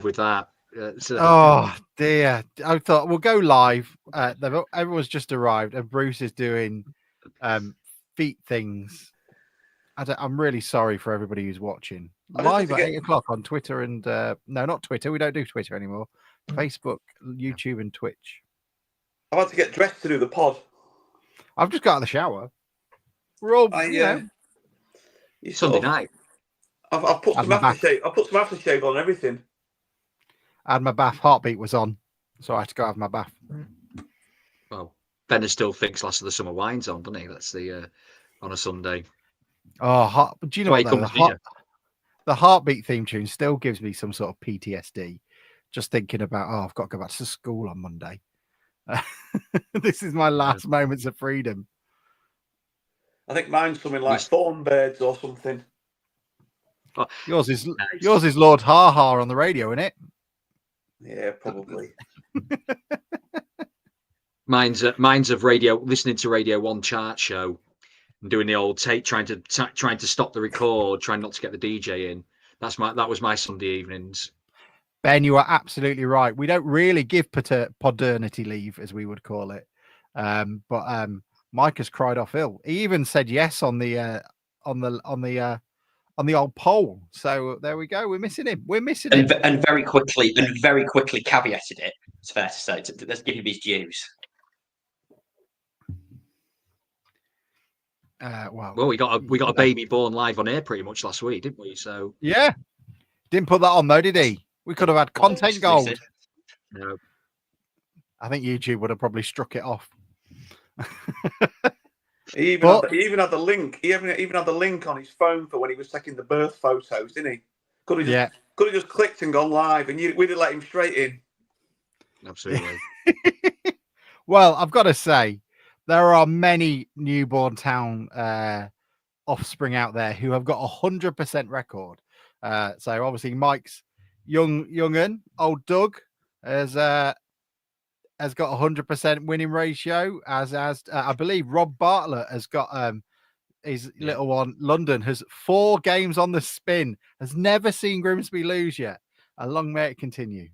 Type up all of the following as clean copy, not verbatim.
with that. Oh dear! I thought we'll go live. Everyone's just arrived, and Bruce is doing feet things. I'm really sorry for everybody who's watching live at 8:00 on Twitter and no, not Twitter. We don't do Twitter anymore. Facebook, YouTube, and Twitch. I want to get dressed to do the pod. I've just got out of the shower. We're all, Sunday night. I've put some aftershave. I put some aftershave on everything. I had my bath. Heartbeat was on, so I had to go have my bath. Well, Ben still thinks Last of the Summer Wine's on, doesn't he? That's the on a Sunday. Oh, do you know what? The Heartbeat theme tune still gives me some sort of PTSD. Just thinking about, I've got to go back to school on Monday. This is my last moments of freedom. I think mine's something like Thornbirds or something. Oh, yours is Lord Ha Ha on the radio, isn't it? Yeah, probably. Mine's of radio, listening to Radio 1 chart show and doing the old tape, trying to stop the record, trying not to get the DJ in. That was my Sunday evenings. Ben, you are absolutely right. We don't really give paternity leave, as we would call it. But Mike has cried off ill. He even said yes on the old poll. So there we go. We're missing him. And very quickly caveated it. It's fair to say. Let's give him his dues. Well, we got a baby born live on air pretty much last week, didn't we? So yeah, didn't put that on though, did he? We could have had content gold. No. I think YouTube would have probably struck it off. He even had the link. He even had the link on his phone for when he was taking the birth photos, didn't he? Could have just clicked and gone live, and we'd have let him straight in. Absolutely. Well, I've got to say, there are many newborn town offspring out there who have got 100% record. So obviously, Mike's young'un, old Doug, has got 100% winning ratio. As I believe Rob Bartlett has got his little one. London has 4 games on the spin. Has never seen Grimsby lose yet. And long may it continue.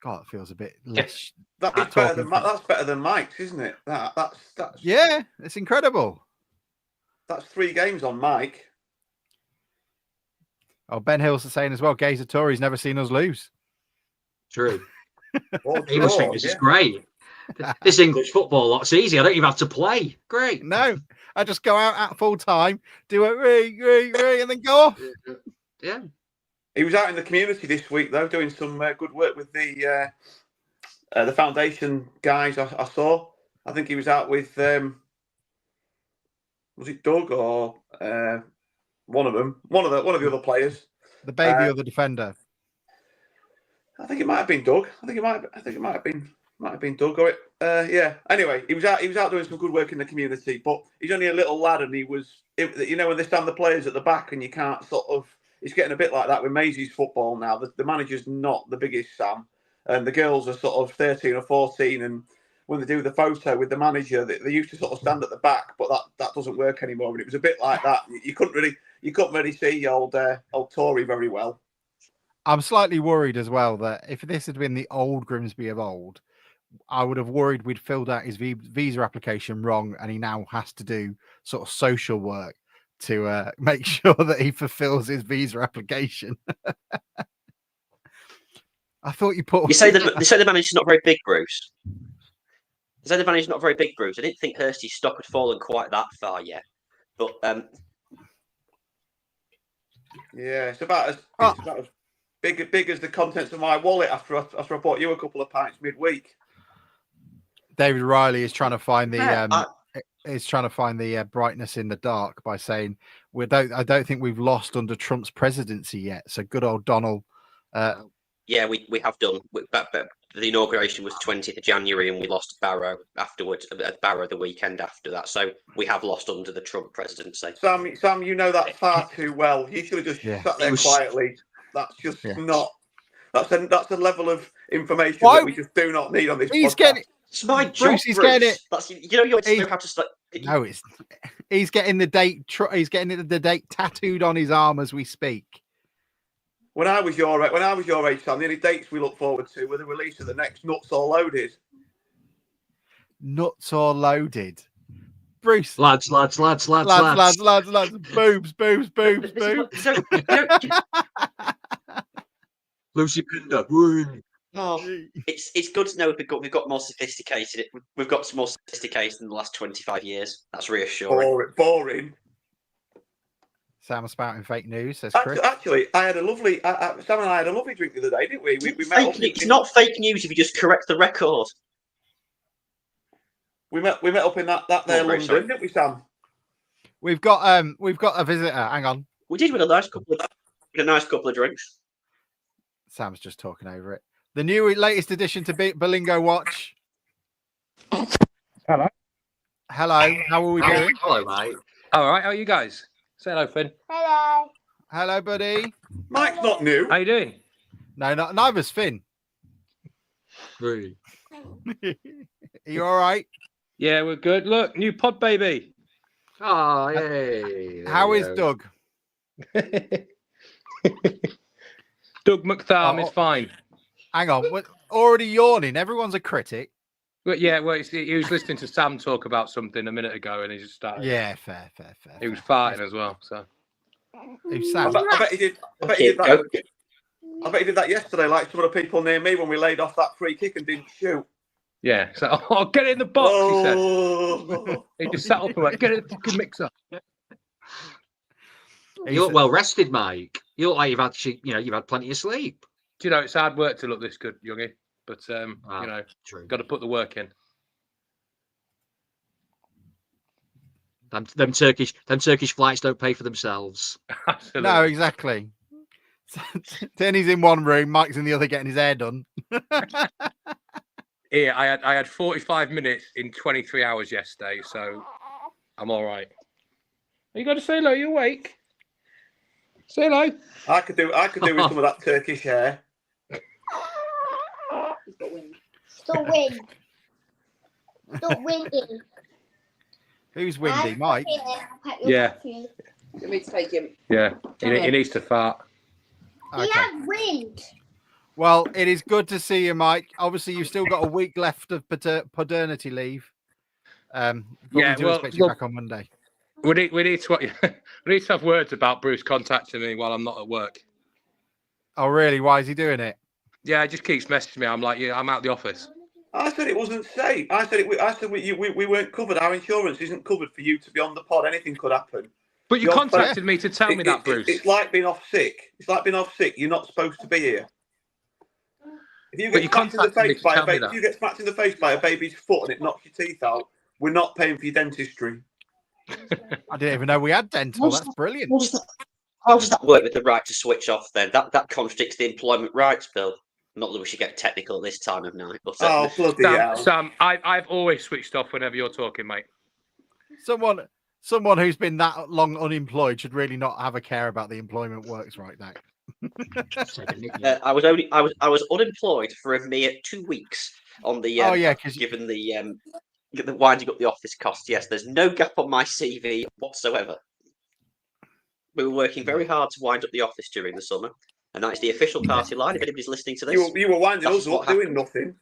God, it feels a bit less. That's better than Mike's, isn't it? That's yeah, it's incredible. That's 3 games on Mike. Oh, Ben Hill's saying as well. Gazer Tory's never seen us lose. True. He must think this is great. This English football lot's easy. I don't even have to play. Great. No, I just go out at full time, do it, re, and then go off. Yeah. He was out in the community this week, though, doing some good work with the foundation guys. I saw. I think he was out with was it Doug or one of them, one of the other players, the baby or the defender. I think it might have been Doug. I think it might have been Doug. Or yeah. Anyway, he was out doing some good work in the community, but he's only a little lad, and he was, when they stand the players at the back, and you can't sort of. It's getting a bit like that with Maisie's football now. The manager's not the biggest Sam, and the girls are sort of 13 or 14. And when they do the photo with the manager, they used to sort of stand at the back, but that doesn't work anymore. And it was a bit like that. You couldn't really see old Tory very well. I'm slightly worried as well that if this had been the old Grimsby of old, I would have worried we'd filled out his visa application wrong, and he now has to do sort of social work to make sure that he fulfills his visa application. I thought you put. You say the manager's not very big, Bruce. You say the manager's not very big, Bruce. I didn't think Hursty's stock had fallen quite that far yet, but yeah, it's about as big as the contents of my wallet after I bought you a couple of pints midweek. David Riley is trying to find the. Is trying to find the brightness in the dark by saying I don't think we've lost under Trump's presidency yet. So good old Donald. Yeah, we have done. But the inauguration was 20th of January, and we lost Barrow afterwards. Barrow the weekend after that. So we have lost under the Trump presidency. Sam, you know that far too well. You should have just sat there quietly. That's just not. That's a level of information that we just do not need on this podcast. It's my job, Bruce. He's getting it. That's, you know how to start. No, he's getting the date. He's getting the date tattooed on his arm as we speak. when I was your age, Sam, the only dates we look forward to were the release of the next Nuts or Loaded. Nuts or Loaded. Bruce. Lads. Boobs. So, you know, Lucy Pinder. Woo. it's good to know we've got more sophisticated. We've got more sophisticated in the last 25 years. That's reassuring. Boring. Sam spouting fake news, says Chris. Actually, I had a lovely. Sam and I had a lovely drink the other day, didn't we? We met up. It's not fake news if you just correct the record. We met up in that there London, sorry. didn't we, Sam? We've got a visitor. Hang on. We did with a nice couple of drinks. Sam's just talking over it. The latest addition to Bilingo Watch. Hello. How are we doing? Hello, mate. All right. How are you guys? Say hello, Finn. Hello, buddy. Mike's not new. How you doing? No, neither's Finn. Woo. Are you all right? Yeah, we're good. Look, new pod baby. Oh, yay. How is Doug? Doug McTharm is fine. Hang on. What, already yawning. Everyone's a critic. But yeah, well, he was listening to Sam talk about something a minute ago, and he just started. Yeah, fair. He was farting as well. So. Who's Sam? I bet he did. I bet he did that yesterday, like some of the people near me when we laid off that free kick and didn't shoot. Yeah. So, get it in the box. He said. Oh. He just sat up and went, get it in the fucking mixer. You look well rested, Mike. You look like you've had plenty of sleep. Do you know it's hard work to look this good, youngie? But True. got to put the work in. Them Turkish flights don't pay for themselves. Absolutely. No, exactly. Tenny's in one room, Mike's in the other getting his hair done. Yeah, I had 45 minutes in 23 hours yesterday, so I'm all right. You got to say hello. You awake? Say hello. I could do with some of that Turkish hair. Stop windy. Who's windy? Mike? Yeah. Let me take him. Yeah, he needs to fart. He had wind. Well, it is good to see you, Mike. Obviously, you've still got a week left of paternity leave. But we do expect you back on Monday. We need to have words about Bruce contacting me while I'm not at work. Oh, really? Why is he doing it? Yeah, he just keeps messaging me. I'm like, yeah, I'm out the office. I said it wasn't safe. I said we weren't covered. Our insurance isn't covered for you to be on the pod. Anything could happen. But you contacted me to tell me that, Bruce. It's like being off sick. You're not supposed to be here. If you get smacked in the face by a baby's foot and it knocks your teeth out, we're not paying for your dentistry. I didn't even know we had dental. That's brilliant. How does that work with the right to switch off then? That contradicts the employment rights bill. Not that we should get technical at this time of night. But bloody hell. Sam, I've always switched off whenever you're talking, mate. Someone who's been that long unemployed should really not have a care about the employment works right now. I was unemployed for a mere 2 weeks on the given the winding up the office cost. Yes, there's no gap on my CV whatsoever. We were working very hard to wind up the office during the summer, and that is the official party line. If anybody's listening to this, you were winding us up doing nothing.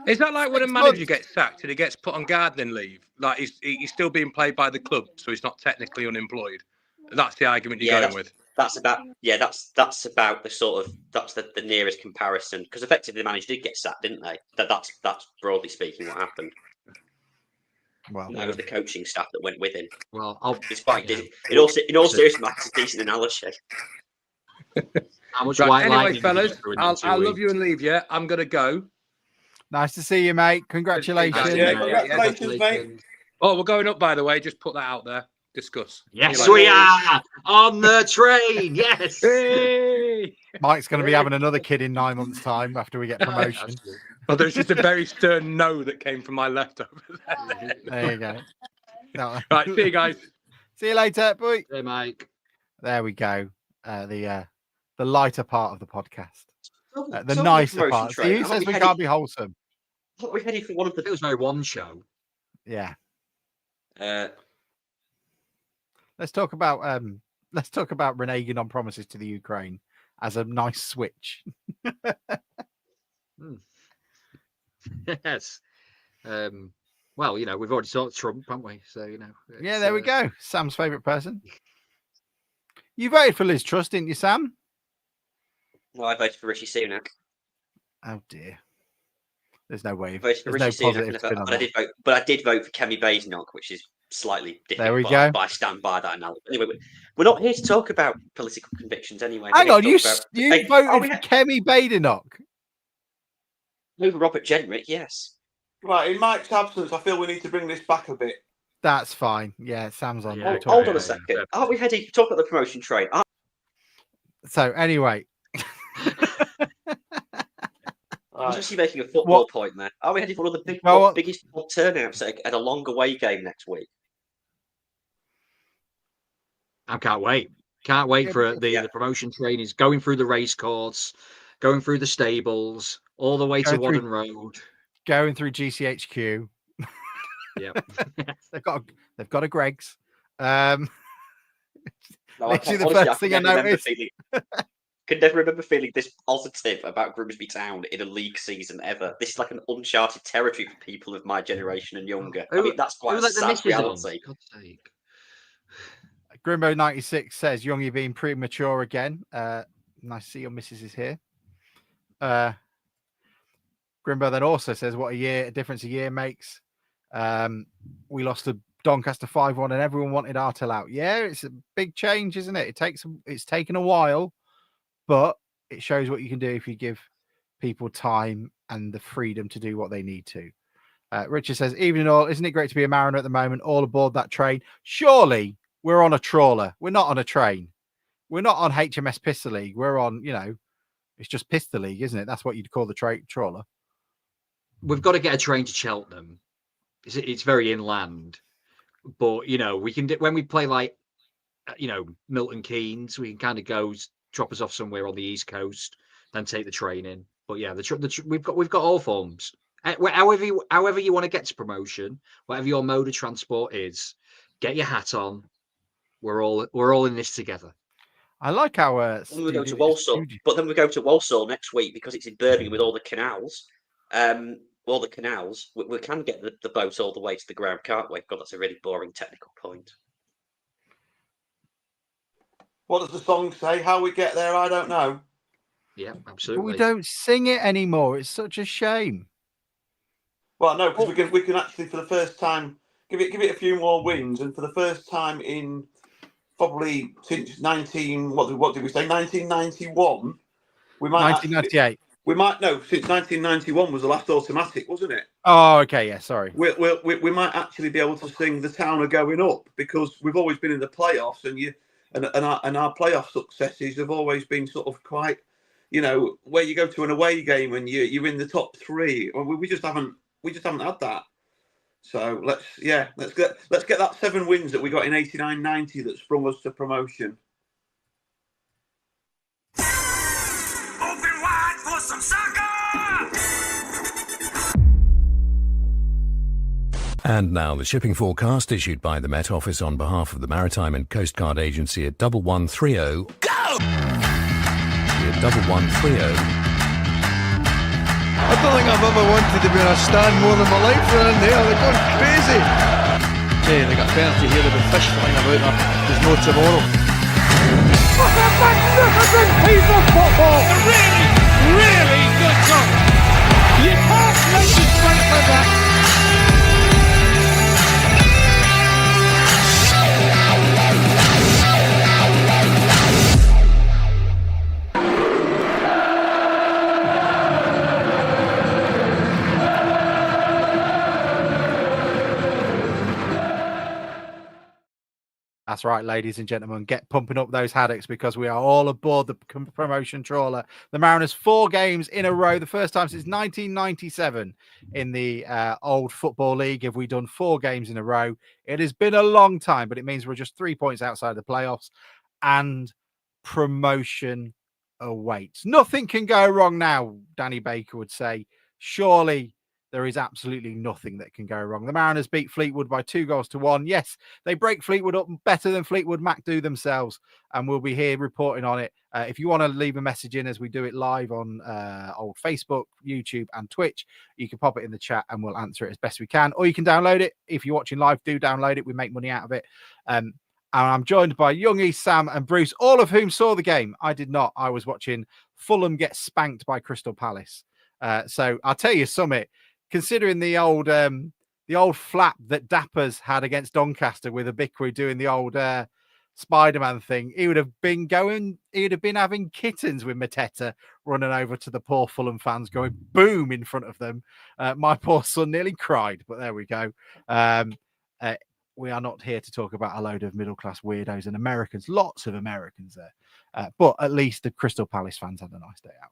Is that like when a manager gets sacked and he gets put on gardening leave? Like he's still being paid by the club, so he's not technically unemployed. That's the argument you're going with. That's about the sort of the nearest comparison, because effectively the manager did get sacked, didn't they? That's broadly speaking what happened. Well, it was the coaching staff that went with him. Well, it's quite in all seriousness, it's a decent analogy. Anyway, fellas, I'll love you and leave you. I'm gonna go. Nice to see you, mate. Congratulations. Yeah, congratulations, mate. Oh, we're going up, by the way. Just put that out there. Discuss. Yes, we are on the train. Yes. Hey! Mike's going to be having another kid in 9 months' time after we get promotion. Well, there's just a very stern no that came from my left over there. There you go. No. Right, see you guys. See you later, boy. Hey, Mike. There we go. The lighter part of the podcast. The nicer part. See, who says we can't be wholesome? I thought we headed for one of the. It was my one show. Yeah. Uh, Let's talk about let's talk about reneging on promises to the Ukraine as a nice switch. Yes. Well, we've already talked Trump, haven't we? So, yeah, there we go. Sam's favourite person. You voted for Liz Truss, didn't you, Sam? No, I voted for Rishi Sunak. Oh dear. There's no way. I voted for Rishi Sunak, but I did vote for Kemi Badenoch, which is slightly different. There we go. But I stand by that analogy. Anyway, we're not here to talk about political convictions anyway. Hang on, you voted for Kemi Badenoch over Robert Jenrick, yes. Right, in Mike's absence, I feel we need to bring this back a bit. That's fine. Yeah, Sam's on. Yeah, hold on a second. Aren't we heading to talk about the promotion train? So anyway. I was actually making a football point there. Are we heading for one of the biggest turnouts at a long away game next week? I can't wait. Can't wait for the promotion train is going through the race course, going through the stables, all the way to Wadden Road. Going through GCHQ. Yeah. they've got a Greg's. Literally the first thing I noticed. Could never remember feeling this positive about Grimsby Town in a league season ever. This is like an uncharted territory for people of my generation and younger. I mean, that's quite a sad reality. Grimbo 96 says, Young, you're being premature again. Nice to see your missus is here. Grimbo then also says, what a difference a year makes. We lost to Doncaster 5-1 and everyone wanted Artel out. Yeah, it's a big change, isn't it? It's taken a while. But it shows what you can do if you give people time and the freedom to do what they need to. Richard says, evening all, isn't it great to be a Mariner at the moment, all aboard that train? Surely we're on a trawler. We're not on a train. We're not on HMS Pistol League. We're on, it's just Pistol League, isn't it? That's what you'd call the trawler. We've got to get a train to Cheltenham. It's very inland. But, we can, when we play like, Milton Keynes, we can kind of go drop us off somewhere on the East Coast, then take the train in. But yeah, we've got all forms. However you want to get to promotion, whatever your mode of transport is, get your hat on. We're all in this together. I like our. Then we go to Walsall, but then we go to Walsall next week because it's in Birmingham with all the canals. We can get the boat all the way to the ground, can't we? God, that's a really boring technical point. What does the song say? How we get there, I don't know. Yeah, absolutely. But we don't sing it anymore. It's such a shame. Well, no, because we can actually, for the first time, give it a few more wins, and for the first time in probably since 1991, we might 1998. Since 1991 was the last automatic, wasn't it? Oh, okay, yeah, sorry. We might actually be able to sing "The Town Are Going Up" because we've always been in the playoffs, and our playoff successes have always been sort of quite, where you go to an away game and you're in the top three. We just haven't had that. So let's get that 7 wins that we got in 89-90 that sprung us to promotion. Open wide for some soccer! And now the shipping forecast issued by the Met Office on behalf of the Maritime and Coast Guard Agency at 1130. Go! At 1130. I don't think I've ever wanted to be in a stand more than my life around there. They're going crazy. Hey, they got penalty here. There'll be fish flying about there. There's no tomorrow. What a magnificent piece of football! A really, really good goal. You can't make it straight like that. That's right, ladies and gentlemen. Get pumping up those haddocks because we are all aboard the promotion trawler. The Mariners 4 games in a row. The first time since 1997 in the old football league have we done 4 games in a row. It has been a long time, but it means we're just 3 points outside the playoffs and promotion awaits. Nothing can go wrong now, Danny Baker would say. Surely there is absolutely nothing that can go wrong. The Mariners beat Fleetwood by 2-1. Yes, they break Fleetwood up better than Fleetwood Mac do themselves, and we'll be here reporting on it. If you want to leave a message in as we do it live on old Facebook, YouTube, and Twitch, you can pop it in the chat and we'll answer it as best we can. Or you can download it. If you're watching live, do download it. We make money out of it. And I'm joined by Youngie, Sam, and Bruce, all of whom saw the game. I did not. I was watching Fulham get spanked by Crystal Palace. So I'll tell you something. Considering the old flap that Dappers had against Doncaster with Abikwi doing the old Spider-Man thing, he would have been having kittens with Mateta running over to the poor Fulham fans going boom in front of them. My poor son nearly cried, but there we go. We are not here to talk about a load of middle-class weirdos and Americans. Lots of Americans there. But at least the Crystal Palace fans had a nice day out.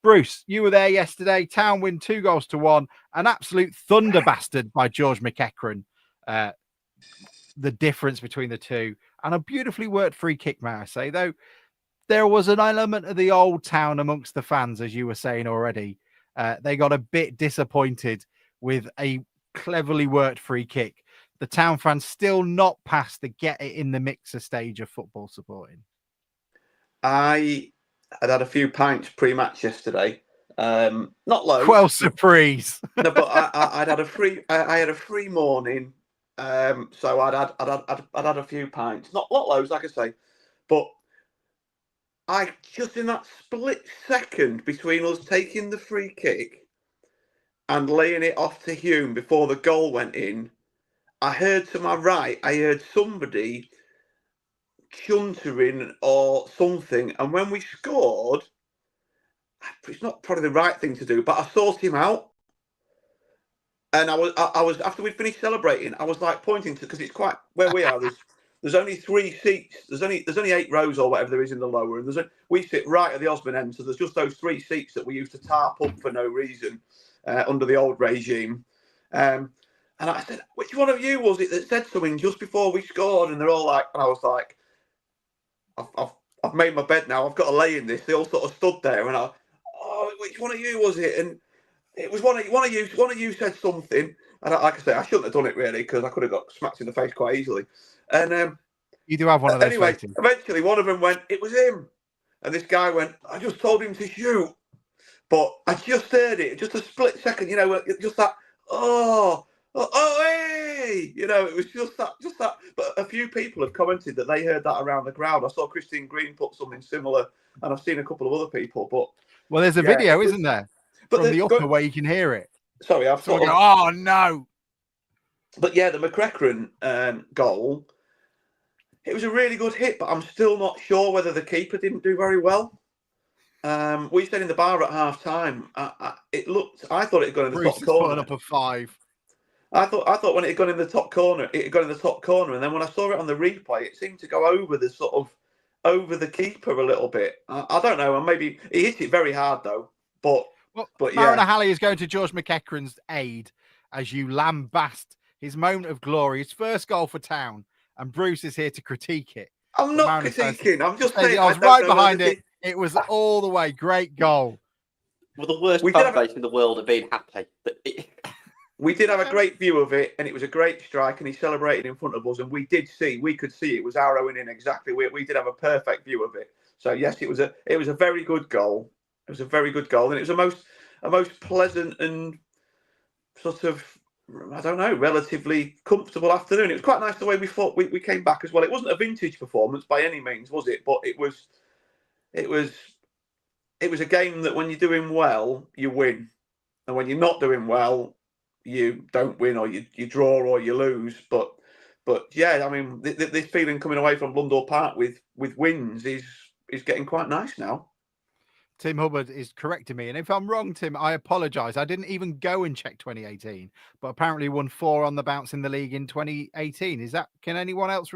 Bruce, you were there yesterday. Town win 2-1. An absolute thunder bastard by George McEachran. The difference between the two. And a beautifully worked free kick, may I say. Though there was an element of the old Town amongst the fans, as you were saying already. They got a bit disappointed with a cleverly worked free kick. The Town fans still not past the get it in the mixer stage of football supporting. I'd had a few pints pre-match yesterday. Not loads. Well, surprise. No, but I had a free morning. So I'd had a few pints. Not loads, like I say. But I just in that split second between us taking the free kick and laying it off to Hume before the goal went in, I heard to my right, somebody chuntering or something, and when we scored, it's not probably the right thing to do, but I sought him out, and I was after we'd finished celebrating, I was like pointing to, because it's quite where we are. There's only 3 seats. There's only 8 rows or whatever there is in the lower, and we sit right at the Osborne end, so there's just those 3 seats that we used to tarp up for no reason under the old regime. And I said, which one of you was it that said something just before we scored? And they're all like, and I was like, I've made my bed now. I've got to lay in this. They all sort of stood there, and which one of you was it? And it was one of you. One of you said something, and like I say, I shouldn't have done it really because I could have got smacked in the face quite easily. And you do have one of those. Anyway, eventually one of them went, it was him, and this guy went, I just told him to shoot, but I just heard it, just a split second, just that, oh, hey! It was just that. But a few people have commented that they heard that around the ground. I saw Christine Green put something similar, and I've seen a couple of other people. But there's a video, isn't there, from the upper where you can hear it. Sorry, I've thought. Oh no! But yeah, the McEachran goal. It was a really good hit, but I'm still not sure whether the keeper didn't do very well. We said in the bar at half time. I thought it had gone in the top corner. Putting up a 5. I thought when it had gone in the top corner, and then when I saw it on the replay, it seemed to go over the keeper a little bit. I don't know, and maybe he hit it very hard though. But yeah, Mariner Halley is going to George McEachran's aid as you lambast his moment of glory, his first goal for Town, and Bruce is here to critique it. I'm not critiquing. I'm just saying I was right behind it. It was all the way. Great goal. Well, the worst fan base in the world have been happy. We did have a great view of it, and it was a great strike, and he celebrated in front of us, and we could see it was arrowing in exactly. We did have a perfect view of it. So yes, it was a very good goal. It was a very good goal, and it was a most pleasant and sort of, I don't know, relatively comfortable afternoon. It was quite nice the way we came back as well. It wasn't a vintage performance by any means, was it? But it was a game that when you're doing well, you win, and when you're not doing well, you don't win, or you draw, or you lose. But yeah, I mean, this feeling coming away from Blundell Park with wins is getting quite nice now. Tim Hubbard is correcting me, and if I'm wrong, Tim, I apologise. I didn't even go and check 2018, but apparently won 4 on the bounce in the league in 2018. Can anyone else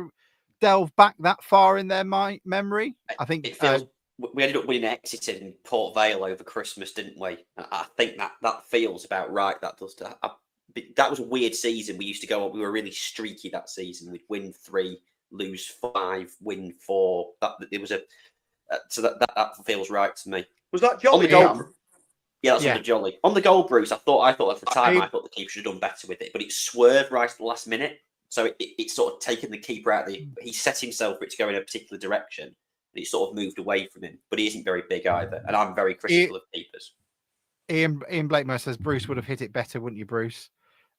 delve back that far in their memory? I think it feels. We ended up winning Exeter in Port Vale over Christmas, didn't we? I think that feels about right. That does. That was a weird season. We used to go. We were really streaky that season. We'd win 3, lose 5, win 4. So that feels right to me. Was that Jolly? Yeah, that's under Jolly. On the goal, Bruce, I thought at the time I thought the keeper should have done better with it, but it swerved right at the last minute. So it's sort of taken the keeper out. He set himself for it to go in a particular direction, and he sort of moved away from him. But he isn't very big either, and I'm very critical of keepers. Ian Blakemore says Bruce would have hit it better, wouldn't you, Bruce?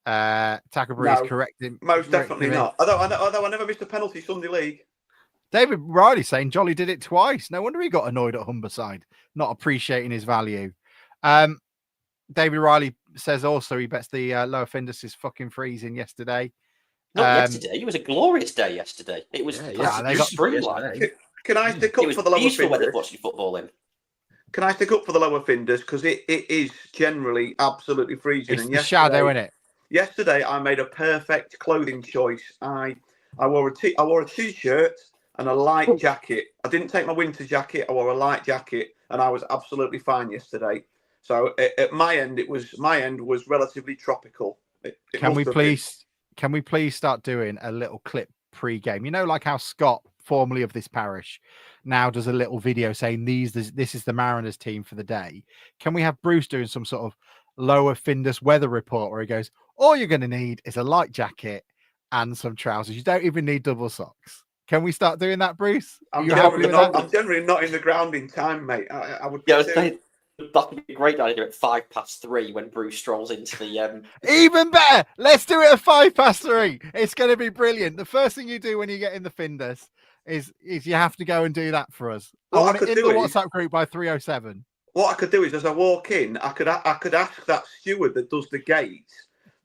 Tackerbury is correcting. Most definitely not. Although I never missed a penalty Sunday League. David Riley saying Jolly did it twice. No wonder he got annoyed at Humberside, not appreciating his value. David Riley says also he bets the lower Findus is fucking freezing yesterday. Not yesterday. It was a glorious day yesterday. It was spring-like. Can I stick up for the lower Findus? Weather watching football in. Can I stick up for the lower Findus? Because it is generally absolutely freezing. It's the shadow, isn't it? Yesterday, I made a perfect clothing choice. I wore a t-shirt and a light jacket. I didn't take my winter jacket. I wore a light jacket, and I was absolutely fine yesterday. So at my end, my end was relatively tropical. Can we please start doing a little clip pre-game? You know, like how Scott, formerly of this parish, now does a little video saying this is the Mariners team for the day. Can we have Bruce doing some sort of lower Findus weather report where he goes, all you're going to need is a light jacket and some trousers. You don't even need double socks. Can we start doing that, Bruce? I'm generally not in the ground in time, mate. I would. Yeah, that would be a great idea at 3:05 when Bruce strolls into the. Even better. Let's do it at 3:05. It's going to be brilliant. The first thing you do when you get in the Findus is you have to go and do that for us. I want it in the WhatsApp group by 3:07. What I could do is, as I walk in, I could ask that steward that does the gate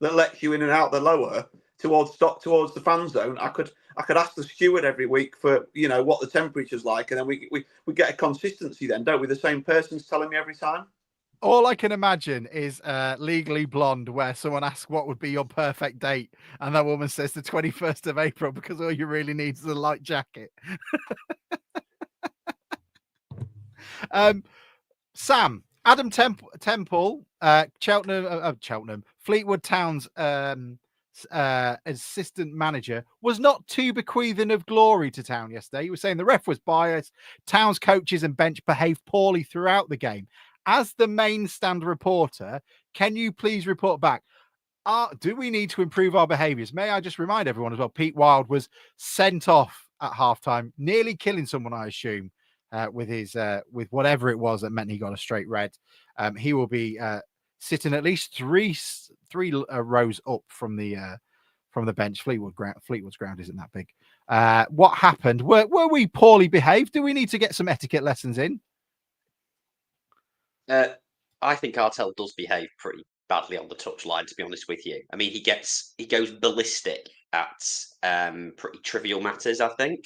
that lets you in and out the lower towards the fan zone. I could ask the steward every week for what the temperature's like, and then we get a consistency then, don't we? The same person's telling me every time. All I can imagine is Legally Blonde, where someone asks what would be your perfect date, and that woman says the 21st of April because all you really need is a light jacket. Sam, Adam Temple, Cheltenham, Fleetwood Town's assistant manager, was not too bequeathing of glory to Town yesterday. He was saying the ref was biased, Town's coaches and bench behaved poorly throughout the game. As the main stand reporter, can you please report back? Do we need to improve our behaviours? May I just remind everyone as well, Pete Wild was sent off at halftime, nearly killing someone, I assume, with whatever it was that meant he got a straight red. He will be sitting at least three rows up from the bench. Fleetwood's ground isn't that big. What happened? Were we poorly behaved? Do we need to get some etiquette lessons in? I think Artell does behave pretty badly on the touchline, to be honest with you. I mean, he goes ballistic at pretty trivial matters, I think.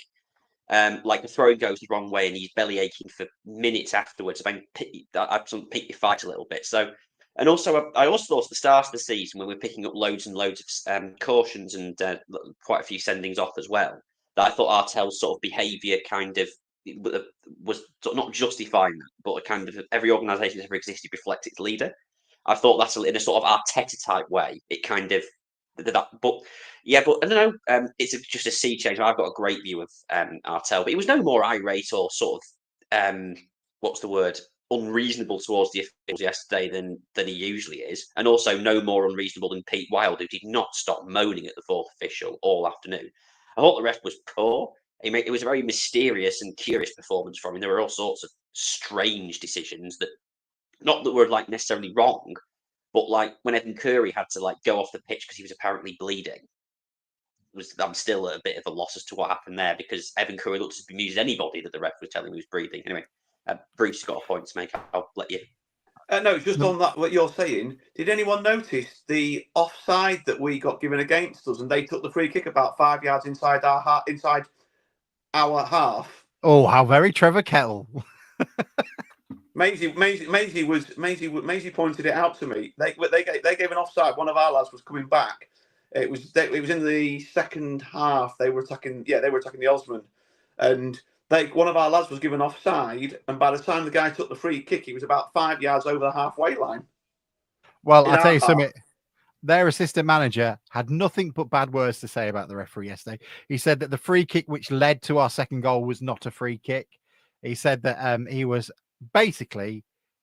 Like the throw goes the wrong way and he's belly aching for minutes afterwards. I mean, pick your fight a little bit. So, and also, I also thought at the start of the season when we're picking up loads and loads of cautions and quite a few sendings off as well, that I thought Artell's sort of behaviour kind of was not justifying that, but a kind of every organisation that's ever existed reflects its leader. I thought that's in a sort of Arteta type way. It kind of that, but I don't know. It's just a sea change. I've got a great view of Artell, but he was no more irate or sort of what's the word, unreasonable towards the officials yesterday than he usually is, and also no more unreasonable than Pete Wild, who did not stop moaning at the fourth official all afternoon. I thought the ref was poor. It was a very mysterious and curious performance from him. There were all sorts of strange decisions that, not that were like necessarily wrong, but like when Evan Curry had to like go off the pitch because he was apparently bleeding. I'm still at a bit of a loss as to what happened there, because Evan Curry looked to be using anybody that the ref was telling him he was breathing. Anyway, Bruce has got a point to make. I'll let you. No, just on that, what you're saying. Did anyone notice the offside that we got given against us, and they took the free kick about 5 yards inside our half? Oh, how very Trevor Kettle. Maisie pointed it out to me. They gave an offside. One of our lads was coming back. It was in the second half. They were attacking the Osman, and one of our lads was given offside. And by the time the guy took the free kick, he was about 5 yards over the halfway line. Well, I'll tell you something. Their assistant manager had nothing but bad words to say about the referee yesterday. He said that the free kick which led to our second goal was not a free kick. He said that he was basically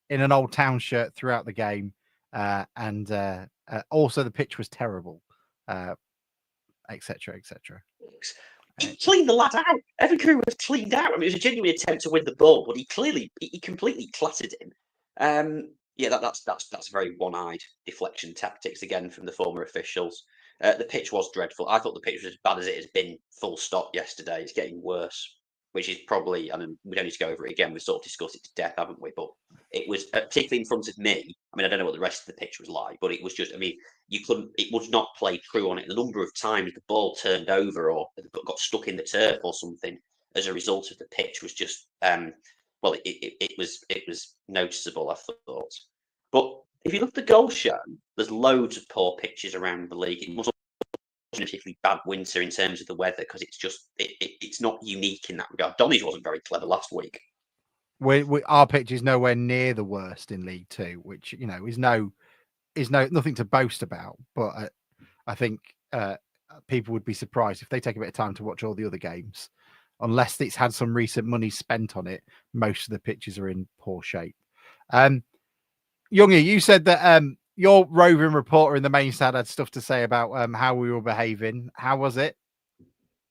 in an Old Town shirt throughout the game, and also the pitch was terrible, etc., etc. He cleaned the lad out. Every crew was cleaned out. I mean, it was a genuine attempt to win the ball, but he completely clattered him. That's very one-eyed deflection tactics again from the former officials. The pitch was dreadful. I thought the pitch was as bad as it has been. Full stop. Yesterday, it's getting worse, which is probably. I mean, we don't need to go over it again. We've sort of discussed it to death, haven't we? But it was particularly in front of me. I mean, I don't know what the rest of the pitch was like, but it was just. I mean, you couldn't. It would not play true on it. The number of times the ball turned over or got stuck in the turf or something as a result of the pitch was just. Well, it was noticeable, I thought. But if you look at the goal show, there's loads of poor pitches around the league. It must be a particularly bad winter in terms of the weather because it's just it's not unique in that regard. Donny's wasn't very clever last week. Our pitch is nowhere near the worst in League Two, which is nothing to boast about. But I think people would be surprised if they take a bit of time to watch all the other games. Unless it's had some recent money spent on it, most of the pitches are in poor shape. Youngie, you said that your roving reporter in the main stand had stuff to say about how we were behaving. How was it?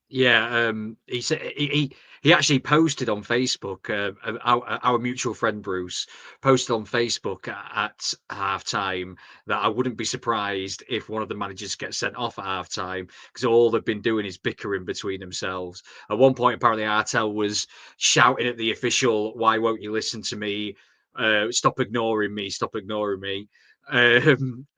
Yeah, he said he actually posted on Facebook. Our mutual friend Bruce posted on Facebook at halftime that I wouldn't be surprised if one of the managers gets sent off at halftime because all they've been doing is bickering between themselves. At one point, apparently, Artel was shouting at the official, "Why won't you listen to me? Stop ignoring me! Stop ignoring me!" Then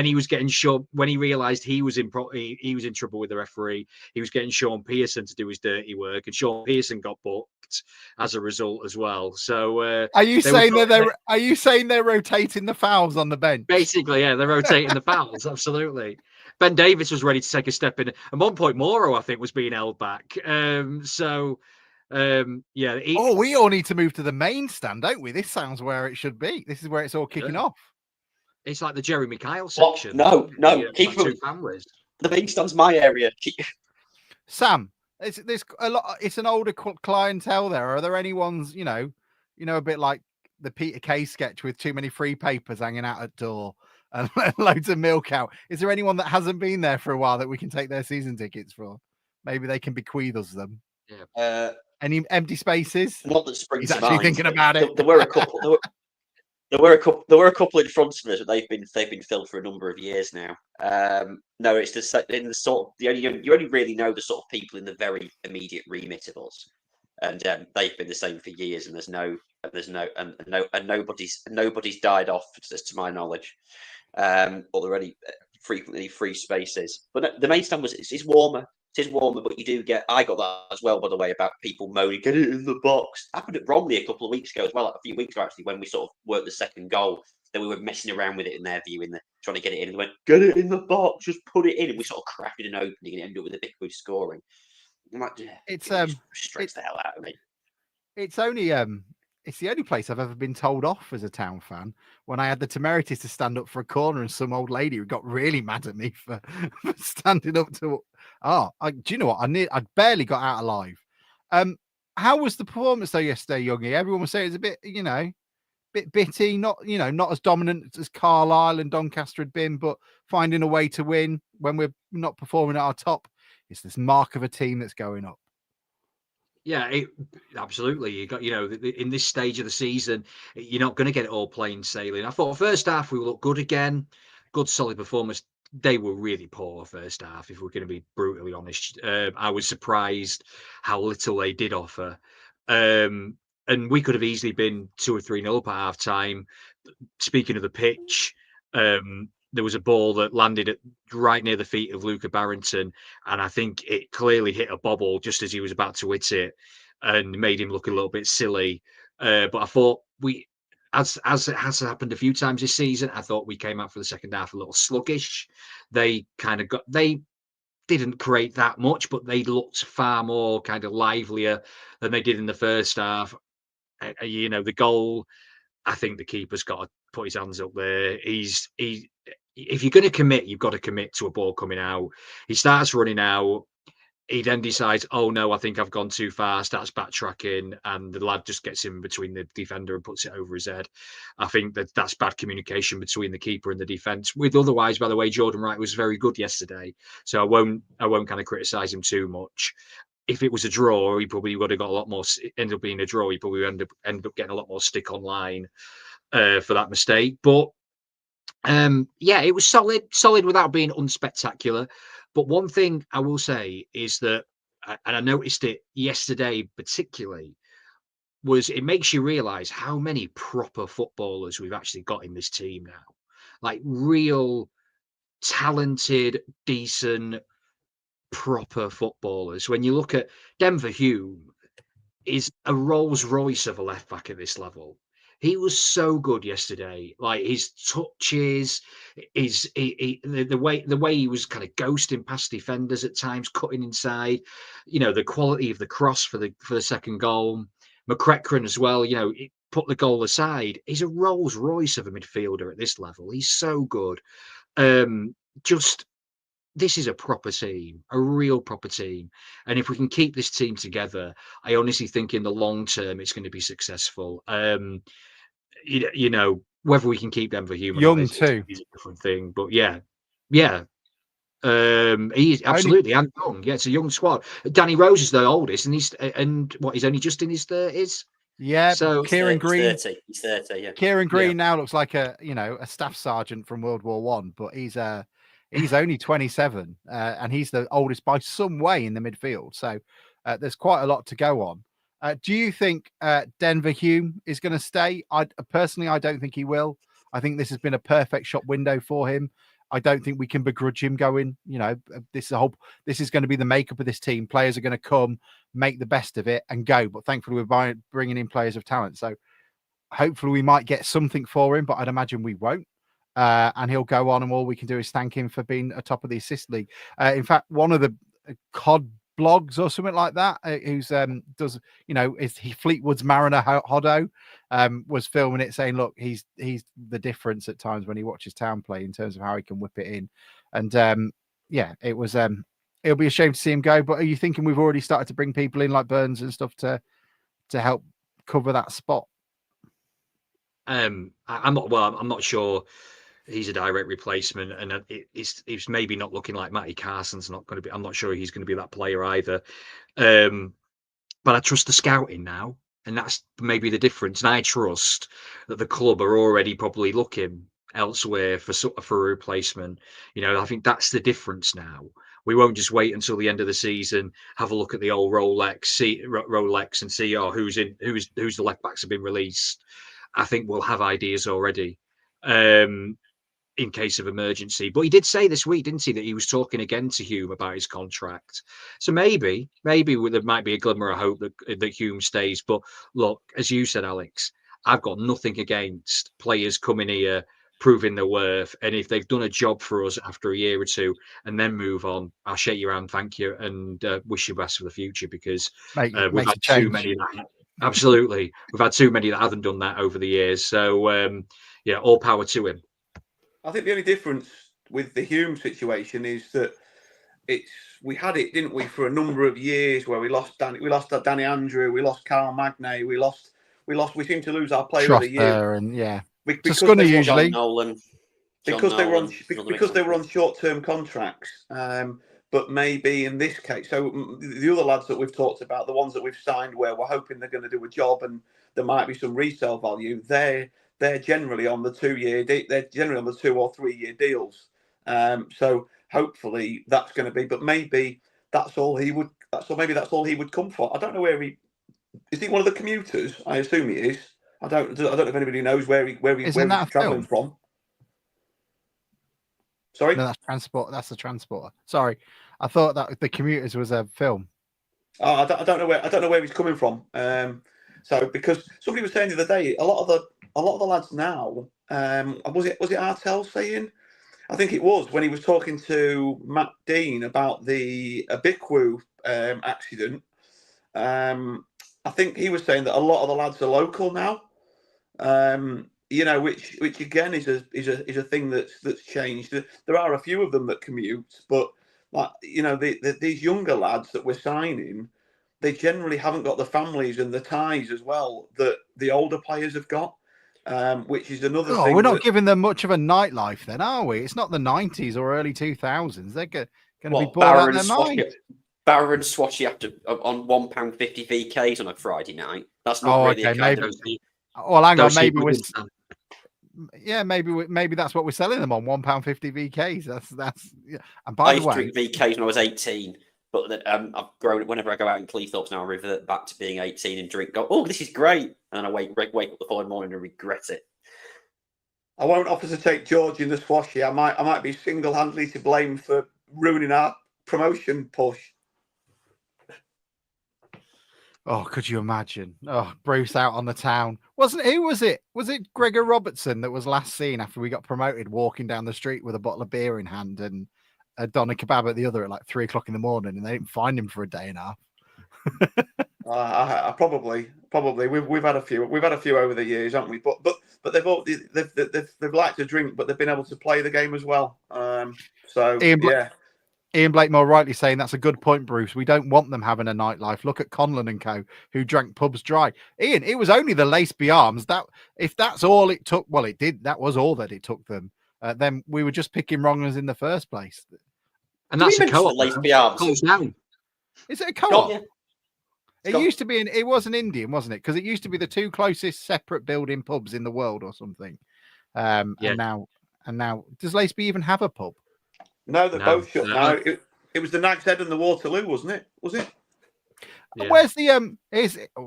he was getting shown when he realised he was in trouble with the referee. He was getting Sean Pearson to do his dirty work, and Sean Pearson got booked as a result as well. So, are you saying they're rotating the fouls on the bench? Basically, yeah, they're rotating the fouls. Absolutely. Ben Davis was ready to take a step in. At one point, Morrow, I think, was being held back. We all need to move to the main stand, don't we? This sounds where it should be. This is where it's all kicking off. It's like the Jeremy Kyle section. No, keep two families. The main stand's my area. Sam, there's a lot. It's an older clientele there. Are there any ones a bit like the Peter Kay sketch with too many free papers hanging out at door and loads of milk out? Is there anyone that hasn't been there for a while that we can take their season tickets for?Maybe they can bequeath us them. Yeah. Any empty spaces? Not that springs to mind. Actually thinking about it. There were a couple. There were a couple in front of us, but they've been filled for a number of years now. No, it's in the sort of you only really know the sort of people in the very immediate remit of us, and they've been the same for years. And nobody's died off, to my knowledge. Or there are only frequently free spaces. But the main stand it's warmer. It is warmer, but I got that as well, by the way, about people moaning, get it in the box. Happened at Bromley a couple of weeks ago as well, a few weeks ago, actually, when we sort of worked the second goal. Then we were messing around with it in their view, trying to get it in. And they went, get it in the box, just put it in. And we sort of crafted an opening and ended up with a Bickerwood scoring. I'm like, it strikes the hell out of me. It's the only place I've ever been told off as a Town fan when I had the temerity to stand up for a corner and some old lady who got really mad at me for standing up to. Do you know what? I barely got out alive. How was the performance though yesterday, Youngie? Everyone was saying it's a bit, bit bitty, not as dominant as Carlisle and Doncaster had been, but finding a way to win when we're not performing at our top. It's this mark of a team that's going up. Yeah, absolutely. You got, in this stage of the season, you're not going to get it all plain sailing. I thought first half we looked good again, good solid performance. They were really poor first half, if we're going to be brutally honest. I was surprised how little they did offer. And we could have easily been 2 or 3-0 up at half time. Speaking of the pitch, there was a ball that landed right near the feet of Luca Barrington, and I think it clearly hit a bobble just as he was about to hit it and made him look a little bit silly. But I thought as it has happened a few times this season, I thought we came out for the second half a little sluggish. They didn't create that much, but they looked far more kind of livelier than they did in the first half. The goal, I think the keeper's got to put his hands up there. If you're going to commit, you've got to commit to a ball coming out. He starts running out. he then decides, oh no, I think I've gone too far, starts backtracking, and the lad just gets in between the defender and puts it over his head. I think that's bad communication between the keeper and the defence. With otherwise, by the way, Jordan Wright was very good yesterday, so I won't kind of criticise him too much. If it was a draw, he probably would have got a lot more. Ended up being a draw, he probably ended up getting a lot more stick online for that mistake. But yeah, it was solid without being unspectacular. But one thing I will say is that, and I noticed it yesterday particularly, was it makes you realise how many proper footballers we've actually got in this team now. Like real talented, decent, proper footballers. When you look at Denver Hume, is a Rolls Royce of a left back at this level. He was so good yesterday. Like his touches, the way he was kind of ghosting past defenders at times, cutting inside. You know, the quality of the cross for the second goal. McCracken as well. You know, put the goal aside. He's a Rolls Royce of a midfielder at this level. He's so good. This is a proper team, a real proper team. And if we can keep this team together, I honestly think in the long term it's going to be successful. You know, whether we can keep Denver Hume young too is a different thing. But yeah. He's absolutely and young. Yeah, it's a young squad. Danny Rose is the oldest, and he's only just in his 30s. Yeah, so Kieran Green. He's 30. Yeah, Kieran Green now looks like a staff sergeant from World War One, but he's only 27, and he's the oldest by some way in the midfield. So there's quite a lot to go on. Do you think Denver Hume is going to stay? I don't think he will. I think this has been a perfect shop window for him. I don't think we can begrudge him going. You know, this is going to be the makeup of this team. Players are going to come, make the best of it, and go. But thankfully, we're bringing in players of talent. So hopefully, we might get something for him. But I'd imagine we won't. And he'll go on, and all we can do is thank him for being atop of the assist league. In fact, one of the COD blogs or something like that, who's is he Fleetwood's Mariner Hoddo, was filming it, saying, "Look, he's the difference at times when he watches Town play in terms of how he can whip it in." And yeah, it was. It'll be a shame to see him go. But are you thinking we've already started to bring people in like Burns and stuff to help cover that spot? I'm not sure. He's a direct replacement, and it's maybe not looking like Matty Carson's not going to be. I'm not sure he's going to be that player either. But I trust the scouting now, and that's maybe the difference. And I trust that the club are already probably looking elsewhere for a replacement. You know, I think that's the difference now. We won't just wait until the end of the season, have a look at the old Rolex, and see who's the left backs have been released. I think we'll have ideas already. In case of emergency. But he did say this week, didn't he, that he was talking again to Hume about his contract. So maybe there might be a glimmer of hope that Hume stays. But look, as you said, Alex, I've got nothing against players coming here, proving their worth. And if they've done a job for us after a year or two and then move on, I'll shake your hand, thank you, and wish you best for the future, because we've had too many that. Absolutely. We've had too many that haven't done that over the years. So, yeah, all power to him. I think the only difference with the Hume situation is that we had it, didn't we, for a number of years where we lost Danny Andrew, we lost Carl Magnay, we seem to lose our player of the year, and yeah, because usually because they were on short-term contracts. But maybe in this case, so the other lads that we've talked about, the ones that we've signed where we're hoping they're going to do a job and there might be some resale value, they're generally on the 2 year. They're generally on the 2 or 3 year deals. So hopefully that's going to be. But maybe that's all he would. Maybe that's all he would come for. I don't know where he is. He one of the commuters? I assume he is. I don't know if anybody knows where he's travelling from. Sorry, no, that's transport. That's the transporter. Sorry, I thought that the commuters was a film. Oh, I don't know where he's coming from. So because somebody was saying the other day, a lot of the lads now, was it Artel saying? I think it was when he was talking to Matt Dean about the Abiquiu accident. I think he was saying that a lot of the lads are local now. Which again is a thing that's changed. There are a few of them that commute, but like these younger lads that we're signing, they generally haven't got the families and the ties as well that the older players have got, which is another thing. We're not giving them much of a nightlife then, are we? It's not the 90s or early 2000s. They're going to be bored out of their mind. Barrow and Swatchy after on £1.50 VKs on a Friday night. That's not really a kind of... Well, hang on, maybe that's what we're selling them on, £1.50 VKs. That's yeah. And by the way, I used to drink VKs when I was 18, but I've grown. Whenever I go out in Cleethorpes now, I revert back to being 18 and drink. Go, oh, this is great, and then I wake up the following morning and regret it. I won't offer to take George in the Swashy. I might be single-handedly to blame for ruining our promotion push. Oh, could you imagine? Oh, Bruce out on the town. Who was it? Was it Gregor Robertson that was last seen after we got promoted, walking down the street with a bottle of beer in hand and a doner kebab at the other at like 3 o'clock in the morning, and they didn't find him for a day and a half? I probably we've had a few over the years, haven't we? But they've liked to drink, but they've been able to play the game as well. Ian Blake more rightly saying that's a good point, Bruce. We don't want them having a nightlife. Look at Conlon and co, who drank pubs dry. Ian, it was only the Laceby Arms. If that's all it took, well, it did. That was all that it took them. Then we were just picking wrongers in the first place. And that's a co-op. Laceby Arms closed down. Is it a co-op? Yeah. It used to be it was an Indian, wasn't it? Because it used to be the two closest separate building pubs in the world or something. And now does Laceby even have a pub? No, they're both shut now. It was the Nag's Head and the Waterloo, wasn't it? Was it? Yeah. Where's the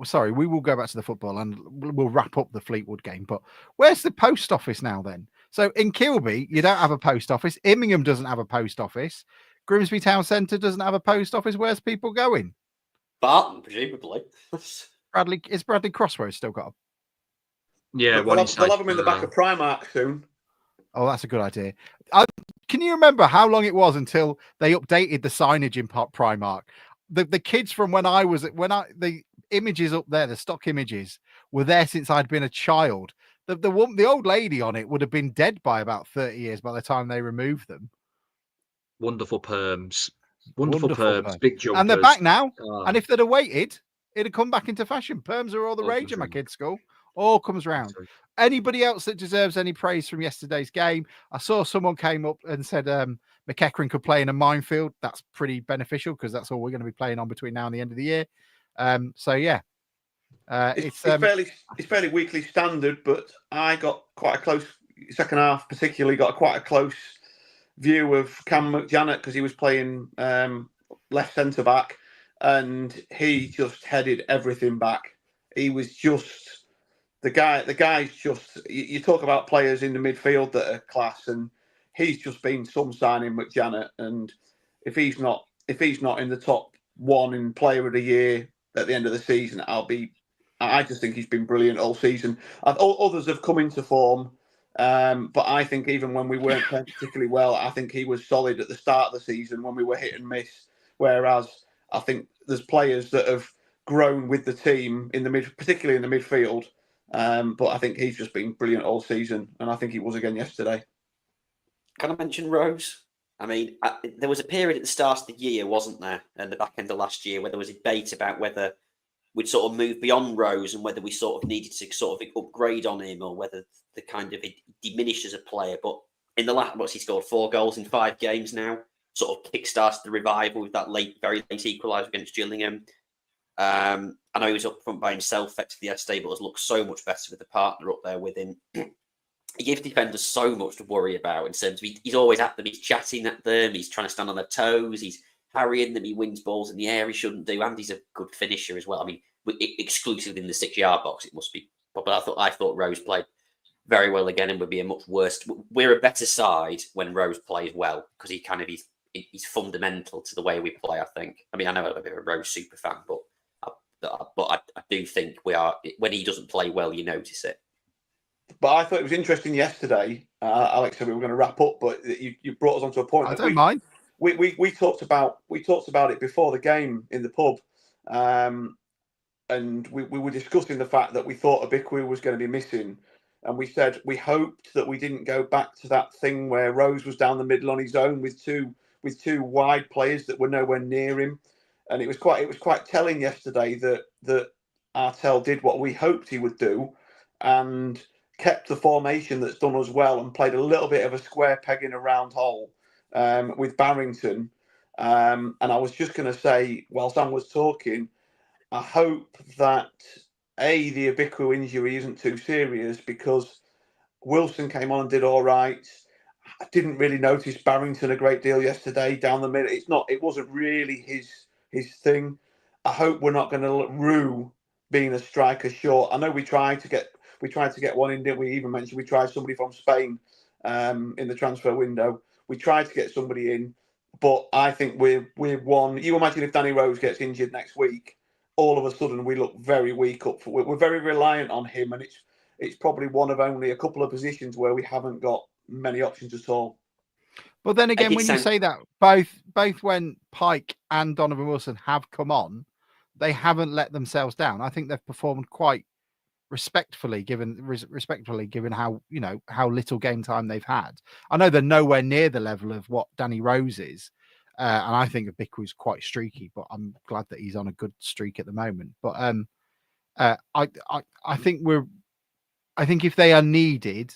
sorry, we will go back to the football and we'll wrap up the Fleetwood game. But where's the post office now then? So in Kilby, you don't have a post office. Immingham doesn't have a post office. Grimsby Town Centre doesn't have a post office. Where's people going? Barton, presumably. Bradley Crossroads still got a... Yeah, they'll have them in the back of Primark soon. Oh, that's a good idea. Can you remember how long it was until they updated the signage in Primark? The kids from the images up there, the stock images were there since I'd been a child. The old lady on it would have been dead by about 30 years by the time they removed them. Wonderful perms. Wonderful perms. Big jumpers. And they're back now. And if they'd have waited, it'd have come back into fashion. Perms are all the rage at my kids' school. All comes round. Anybody else that deserves any praise from yesterday's game? I saw someone came up and said McEachran could play in a minefield. That's pretty beneficial because that's all we're going to be playing on between now and the end of the year. It's fairly weekly standard, but I got quite a close second half, particularly got quite a close view of Cam McJanet because he was playing left centre back and he just headed everything back. He was just the guy's just, you talk about players in the midfield that are class, and he's just been some signing, McJanet. And if he's not in the top one in player of the year at the end of the season, I just think he's been brilliant all season. Others have come into form, but I think even when we weren't playing particularly well, I think he was solid at the start of the season when we were hit and miss. Whereas I think there's players that have grown with the team particularly in the midfield. But I think he's just been brilliant all season, and I think he was again yesterday. Can I mention Rose? I mean, there was a period at the start of the year, wasn't there, and the back end of last year, where there was a debate about whether we'd sort of move beyond Rose and whether we sort of needed to sort of upgrade on him or whether the kind of it diminished as a player. But in the last, he scored 4 goals in 5 games now, sort of kick-started the revival with that very late equaliser against Gillingham. I know he was up front by himself effectively yesterday, but has looked so much better with the partner up there with him. He gives defenders so much to worry about in terms of he's always at them, he's chatting at them, he's trying to stand on their toes, he's harrying them, he wins balls in the air he shouldn't do, and he's a good finisher as well. I mean, exclusively in the 6-yard box, it must be. But I thought Rose played very well again and would be a much worse. We're a better side when Rose plays well because he's fundamental to the way we play, I think. I mean, I know I'm a bit of a Rose super fan, but I do think we are. When he doesn't play well, you notice it. But I thought it was interesting yesterday. Alex said we were going to wrap up, but you brought us onto a point. I don't mind. We talked about it before the game in the pub, and we were discussing the fact that we thought Abikwe was going to be missing, and we said we hoped that we didn't go back to that thing where Rose was down the middle on his own with with two wide players that were nowhere near him, and it was quite telling yesterday that Artell did what we hoped he would do, and kept the formation that's done us well, and played a little bit of a square peg in a round hole with Barrington. And I was just going to say, while Sam was talking, I hope that the Ibiku injury isn't too serious, because Wilson came on and did all right. I didn't really notice Barrington a great deal yesterday down the middle. It wasn't really his thing. I hope we're not going to let Rue being a striker short. I know we tried to get one in, didn't we? Even mentioned we tried somebody from Spain in the transfer window. We tried to get somebody in, but I think we're one. You imagine if Danny Rose gets injured next week, all of a sudden we look very weak up. We're very reliant on him, and it's probably one of only a couple of positions where we haven't got many options at all. But then again, when you say that, both when Pike and Donovan Wilson have come on, they haven't let themselves down. I think they've performed quite respectfully, given how how little game time they've had. I know they're nowhere near the level of what Danny Rose is, and I think Ibiku is quite streaky. But I'm glad that he's on a good streak at the moment. But I think if they are needed,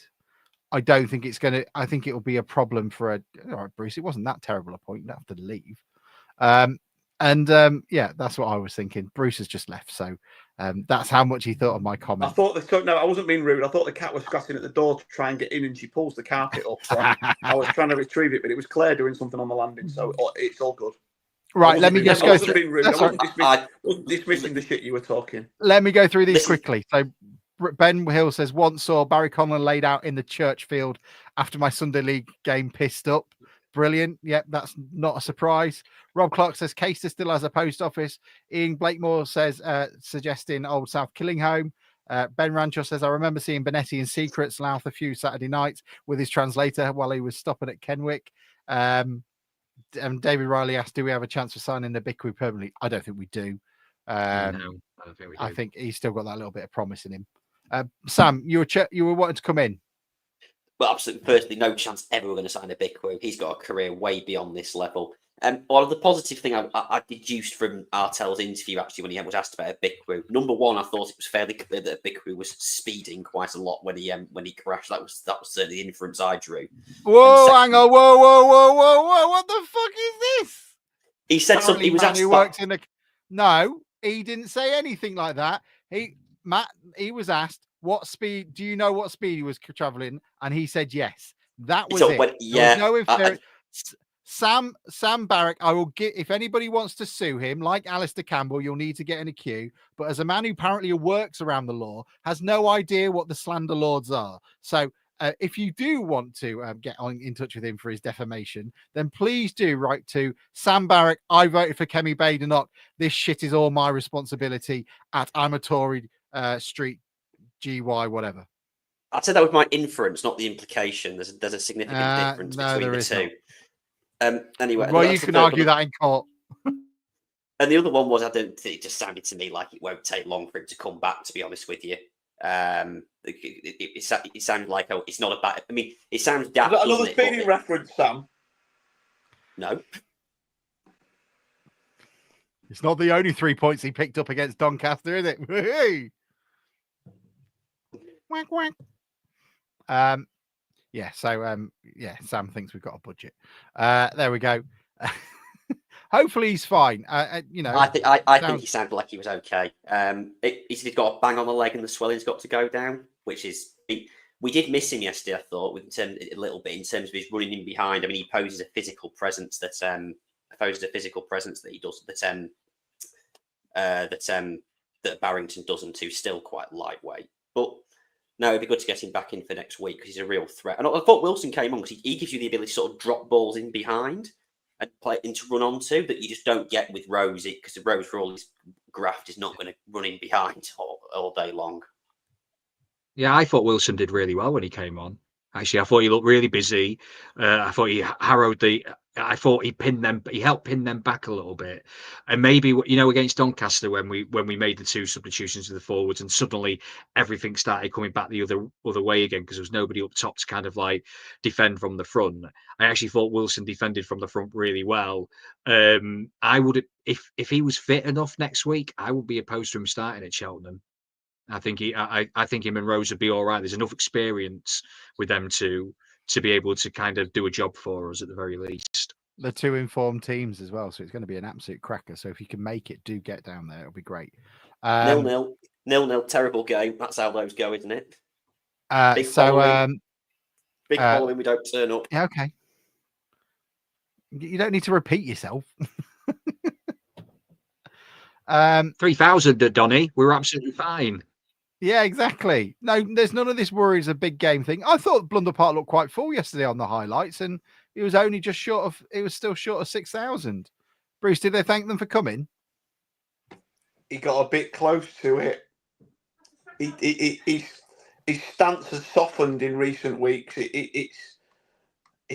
I don't think it's going to. I think it will be a problem for all right, Bruce. It wasn't that terrible a point. You don't have to leave. Yeah, that's what I was thinking. Bruce has just left, so that's how much he thought of my comment. I thought no, I wasn't being rude. I thought the cat was scratching at the door to try and get in, and she pulls the carpet up. So I was trying to retrieve it, but it was Claire doing something on the landing, so it's all good. Right, let me just go through. Being rude. I wasn't dismissing the shit you were talking. Let me go through these quickly. So Ben Hill says, once saw Barry Conlon laid out in the church field after my Sunday League game pissed up. Brilliant. Yep, that's not a surprise. Rob Clark says Caister still has a post office. Ian Blakemore says suggesting Old South Killing Home. Ben Rancho says, I remember seeing Benetti in secret Slough a few Saturday nights with his translator while he was stopping at Kenwick. And David Riley asked, do we have a chance for signing the Ibiku permanently? I don't think we do. No, I don't think we do. I think he's still got that little bit of promise in him. Sam, you were wanting to come in. Well, absolutely. Personally, no chance ever we're going to sign Ibiku. He's got a career way beyond this level. One of the positive thing I deduced from Artell's interview, actually, when he was asked about Ibiku, number one, I thought it was fairly clear that Ibiku was speeding quite a lot when he crashed. That was certainly the inference I drew. Whoa, hang on, whoa! What the fuck is this? He said something. He was asked. No, he didn't say anything like that. He was asked, what speed? Do you know what speed he was traveling? And he said yes. That was it. Yeah. No interference. Sam Barrack, I will get, if anybody wants to sue him, like Alistair Campbell, you'll need to get in a queue. But as a man who apparently works around the law, has no idea what the slander lords are. So if you do want to get in touch with him for his defamation, then please do write to Sam Barrack. I voted for Kemi Badenoch. This shit is all my responsibility at Amatori Street, GY, whatever. I'd say that was my inference, not the implication. There's a significant difference between the two. Anyway, well, you can argue that in court. And the other one was, I don't think it just sounded to me like it won't take long for him to come back, to be honest with you. It sounded like, oh, it's not a bad. I mean, it sounds daft. Another speeding reference, Sam. No. It's not the only 3 points he picked up against Doncaster, is it? Hey! Whack, whack. Yeah, so Sam thinks we've got a budget. There we go. Hopefully he's fine. I think he sounded like he was okay. He's got a bang on the leg and the swelling's got to go down, which is we did miss him yesterday. I thought a little bit in terms of his running in behind. I mean, he poses a physical presence that he does that Barrington doesn't. Who's still quite lightweight, but. No, it'd be good to get him back in for next week because he's a real threat. And I thought Wilson came on because he gives you the ability to sort of drop balls in behind and play into run onto that you just don't get with Rose, because Rose, for all his graft, is not going to run in behind all day long. Yeah, I thought Wilson did really well when he came on. Actually, I thought he looked really busy. I thought he harrowed the I thought he pinned them. He helped pin them back a little bit, and maybe against Doncaster when we made the 2 substitutions to the forwards, and suddenly everything started coming back the other way again because there was nobody up top to kind of like defend from the front. I actually thought Wilson defended from the front really well. I would, if he was fit enough next week, I would be opposed to him starting at Cheltenham. I think I think him and Rose would be all right. There's enough experience with them two to be able to kind of do a job for us at the very least. The 2 informed teams as well, so it's going to be an absolute cracker. So if you can make it, do get down there. It'll be great. 0-0, terrible game. That's how those go, isn't it? Big following, we don't turn up. Yeah, okay. You don't need to repeat yourself. 3,000 Donny, we were absolutely fine. Yeah, exactly. No, there's none of this worries a big game thing. I thought Blunder Park looked quite full yesterday on the highlights, and it was only just short of. It was still short of 6,000. Bruce, did they thank them for coming? He got a bit close to it. His stance has softened in recent weeks. It's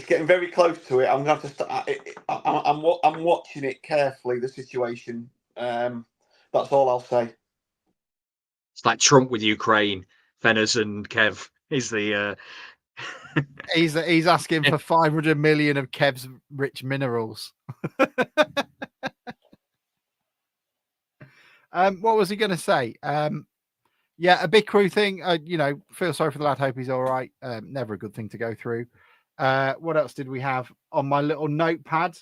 getting very close to it. I'm going to start. I'm watching it carefully. The situation. That's all I'll say. It's like Trump with Ukraine. Fenners and Kev is the. He's asking for 500 million of Kev's rich minerals. What was he going to say? Yeah, a big crew thing. Feel sorry for the lad. Hope he's all right. Never a good thing to go through. What else did we have on my little notepad?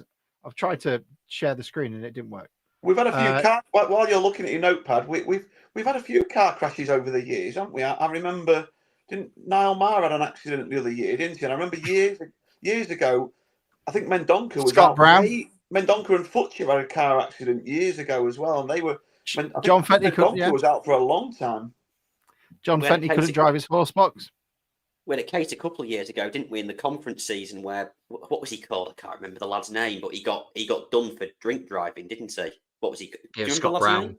I've tried to share the screen and it didn't work. We've had a few car. While you're looking at your notepad, we've had a few car crashes over the years, haven't we? I remember, didn't Niall Maher had an accident the other year, didn't he? And I remember years ago, I think Mendonca was Scott out. Brown. Mendonca and Futcher had a car accident years ago as well, and they were. John Fenty was out for a long time. John Fenty couldn't drive his horse box. We had a case a couple of years ago, didn't we, in the conference season where what was he called? I can't remember the lad's name, but he got done for drink driving, didn't he? What was he? Yeah, Scott Brown.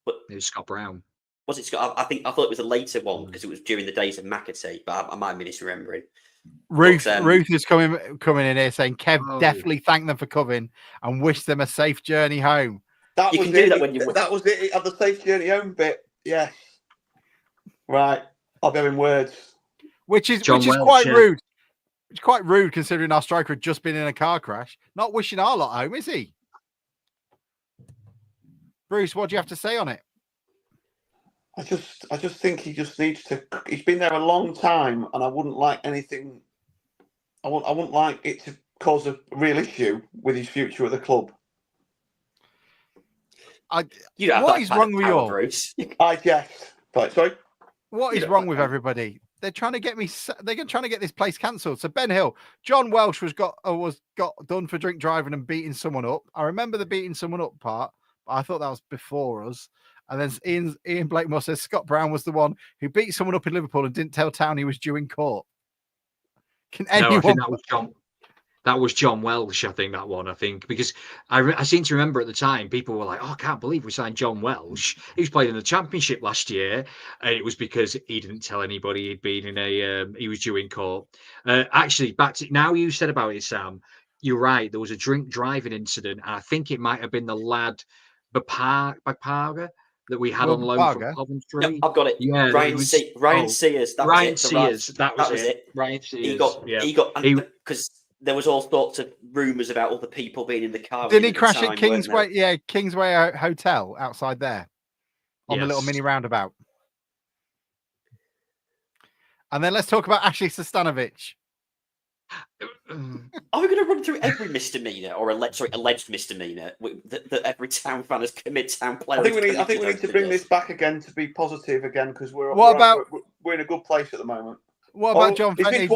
It was Scott Brown. Was it Scott? I thought it was a later one because it was during the days of McAtee, but I might be misremembering. Ruth is coming in here saying Kev definitely thanked them for coming and wish them a safe journey home. That was it. It had the safe journey home bit. Yeah. Right. I'll be having words. Which is quite rude. It's quite rude considering our striker had just been in a car crash. Not wishing our lot home, is he? Bruce, what do you have to say on it? I just think he just needs to. He's been there a long time, and I wouldn't like anything. I wouldn't like it to cause a real issue with his future at the club. What is wrong with you? Bruce? Sorry. What is wrong with everybody? They're trying to get me. They're trying to get this place cancelled. So Ben Hill, John Welsh was got done for drink driving and beating someone up. I remember the beating someone up part. But I thought that was before us. And then Ian Blakemore says Scott Brown was the one who beat someone up in Liverpool and didn't tell Town he was due in court. I think that was John. That was John Welsh, I think, that one. I think, because I seem to remember at the time, people were like, oh, I can't believe we signed John Welsh. He was playing in the Championship last year. And it was because he didn't tell anybody he'd been in he was due in court. Actually, back to now you said about it, Sam, you're right. There was a drink driving incident. And I think it might have been the lad, Bagpaga, that we had on loan from Coventry. Yep, I've got it. Yeah, Ryan Sears. Ryan Sears. That was it. Ryan Sears. He got because there was all sorts of rumours about other people being in the car. Didn't he crash at Kingsway? Yeah, Kingsway Hotel outside there on the little mini roundabout. And then let's talk about Ashley Sestanovic. Are we going to run through every misdemeanor or alleged misdemeanor that every Town fan has committed? Town player. I think we need to bring this back again to be positive again because we're in a good place at the moment. What about John Fenty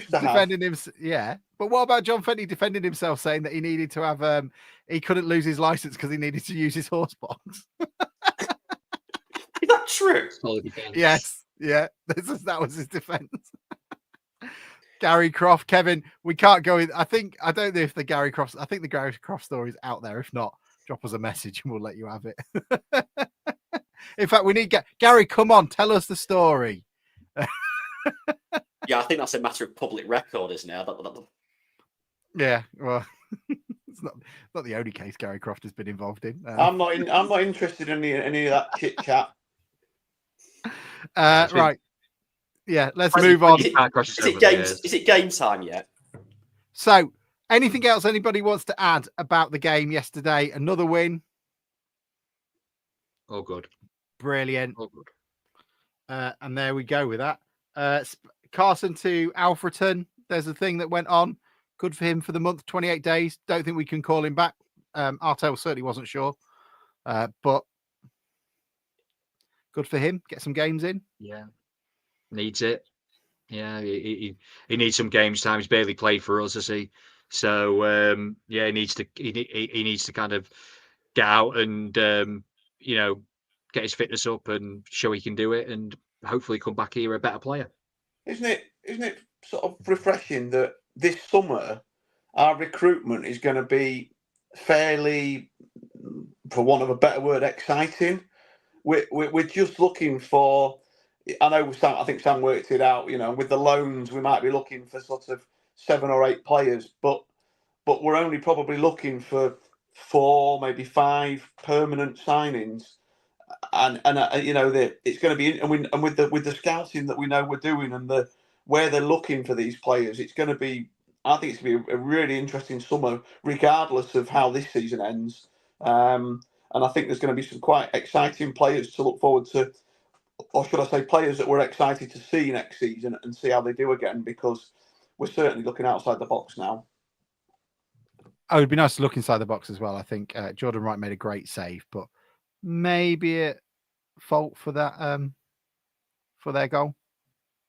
defending him? Yeah, but what about John Fenty defending himself, saying that he needed to have he couldn't lose his license because he needed to use his horse box? Is that true? Yes. Yeah, that was his defense. Gary Croft, Kevin, we can't go in. I don't know if the Gary Croft story is out there. If not, drop us a message and we'll let you have it. In fact, we need Gary. Come on, tell us the story. Yeah, I think that's a matter of public record, isn't it? Yeah, well, It's not the only case Gary Croft has been involved in. I'm not interested in any of that chit chat. Right. Yeah, let's move on. Is it game time yet? So, anything else anybody wants to add about the game yesterday? Another win. Oh, good. Brilliant. Oh, good. And there we go with that. Carson to Alfreton. There's a thing that went on. Good for him for the month, 28 days. Don't think we can call him back. Artel certainly wasn't sure. But good for him. Get some games in. Yeah. Needs it. Yeah, he needs some games time. He's barely played for us, has he? So yeah, he needs to kind of get out and get his fitness up and show he can do it, and hopefully come back here a better player. Isn't it sort of refreshing that this summer our recruitment is going to be fairly, for want of a better word, exciting. We're just looking for. I know I think Sam worked it out. With the loans, we might be looking for sort of 7 or 8 players, but we're only probably looking for 4, maybe 5 permanent signings. And it's going to be, and with the scouting that we know we're doing and where they're looking for these players, it's going to be. I think it's going to be a really interesting summer, regardless of how this season ends. And I think there's going to be some quite exciting players to look forward to. Or should I say players that we're excited to see next season and see how they do again, because we're certainly looking outside the box now. Oh, it'd be nice to look inside the box as well. I think Jordan Wright made a great save, but maybe at fault for that for their goal.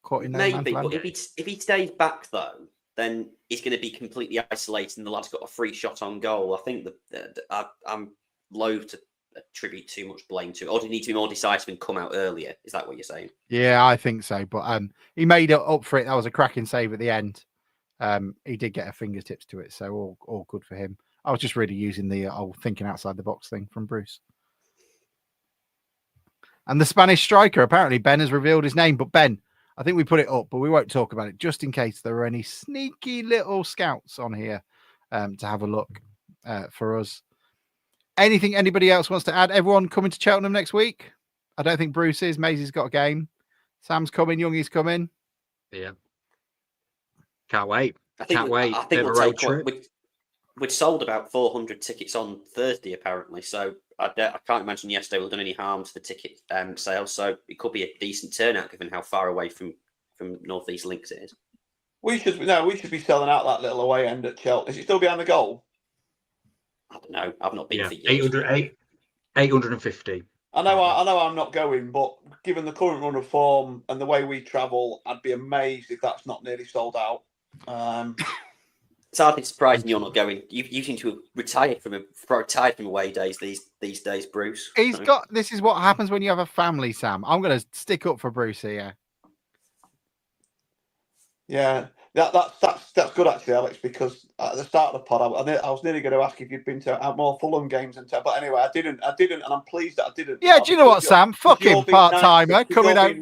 Caught in maybe, but if he stays back though, then he's going to be completely isolated and the lad's got a free shot on goal. I think that I'm loath to attribute too much blame to it. Or do you need to be more decisive and come out earlier? Is that what you're saying? Yeah, I think so. But he made it up for it. That was a cracking save at the end. He did get a fingertips to it, so all good for him. I was just really using the old thinking outside the box thing from Bruce. And the Spanish striker, apparently Ben has revealed his name, but Ben, I think we put it up, but we won't talk about it just in case there are any sneaky little scouts on here to have a look for us. Anything anybody else wants to add? Everyone coming to Cheltenham next week? I don't think Bruce is. Maisie's got a game. Sam's coming. Youngie's coming. Yeah. Can't wait. I think we'll take we'd sold about 400 tickets on Thursday, apparently. So I can't imagine yesterday would have done any harm to the ticket sales. So it could be a decent turnout given how far away from North East Links it is. We should be selling out that little away end at Chelsea. Is it still behind the goal? I don't know. I've not been for years. 850. I know I'm not going, but given the current run of form and the way we travel, I'd be amazed if that's not nearly sold out. It's hardly surprising you're not going. You seem to have retired from away days these days, Bruce. This is what happens when you have a family, Sam. I'm going to stick up for Bruce here. Yeah, that's good actually, Alex. Because at the start of the pod, I was nearly going to ask if you'd been to more Fulham games but anyway, I didn't, and I'm pleased that I didn't. Yeah, do you know what, Sam? Fuck him, part-timer coming out.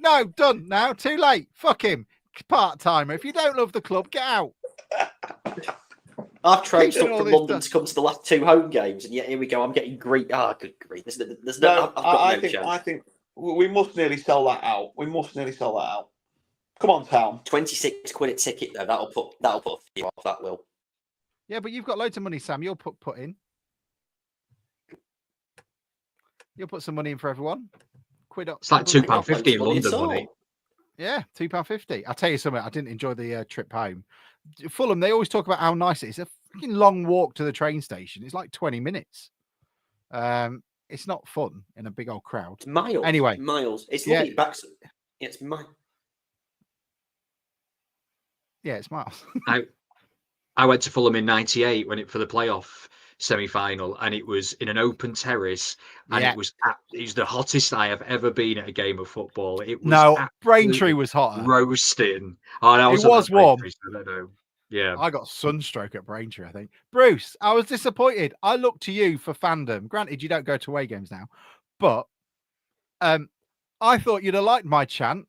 No, done now. Too late. Fuck him, part-timer. If you don't love the club, get out. I've traipsed up from London to come to the last 2 home games, and yet here we go. I'm getting great. Good grief! There's no. I think we must nearly sell that out. Come on, Town. 26 quid a ticket though. That'll put a few off. That will. Yeah, but you've got loads of money, Sam. You'll put in. You'll put some money in for everyone. Quid up. It's like £2.50 in London money. Yeah, £2.50. I'll tell you something. I didn't enjoy the trip home. Fulham, they always talk about how nice it is. It's a freaking long walk to the train station. It's like 20 minutes. It's not fun in a big old crowd. It's miles. Anyway, miles. It's lovely. It's miles. Yeah, it's miles. I went to Fulham in '98 for the playoff semi-final, and it was in an open terrace, and it was the hottest I have ever been at a game of football. It was Braintree was hotter. Roasting. Oh, no, it was warm. So I don't know. Yeah, I got sunstroke at Braintree, I think. Bruce, I was disappointed. I look to you for fandom. Granted, you don't go to away games now, but I thought you'd have liked my chant.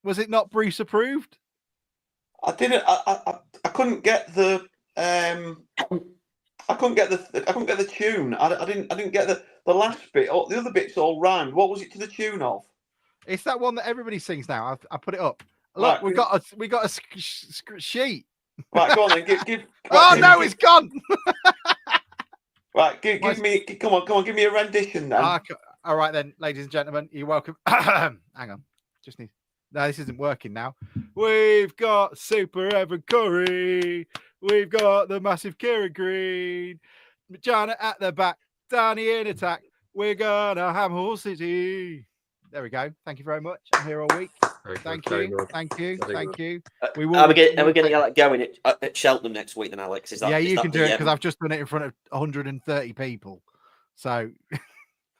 Was it not Bruce approved? I didn't. I couldn't get the I couldn't get the tune. I didn't get the last bit. The other bits all rhymed. What was it to the tune of? It's that one that everybody sings now. I put it up. Look, right, we got a sheet. Right, go on then. It's gone. Right, give me. Come on. Give me a rendition then. All right then, ladies and gentlemen, you're welcome. Hang on, no, this isn't working now. We've got Super Evan Curry. We've got the massive Kieran Green. Janet at the back. Danny in attack. We're gonna have Hull City. There we go. Thank you very much. I'm here all week. Thank you. We will. Are we going to get that going at Cheltenham next week then, Alex? You can do it because I've just done it in front of 130 people. So,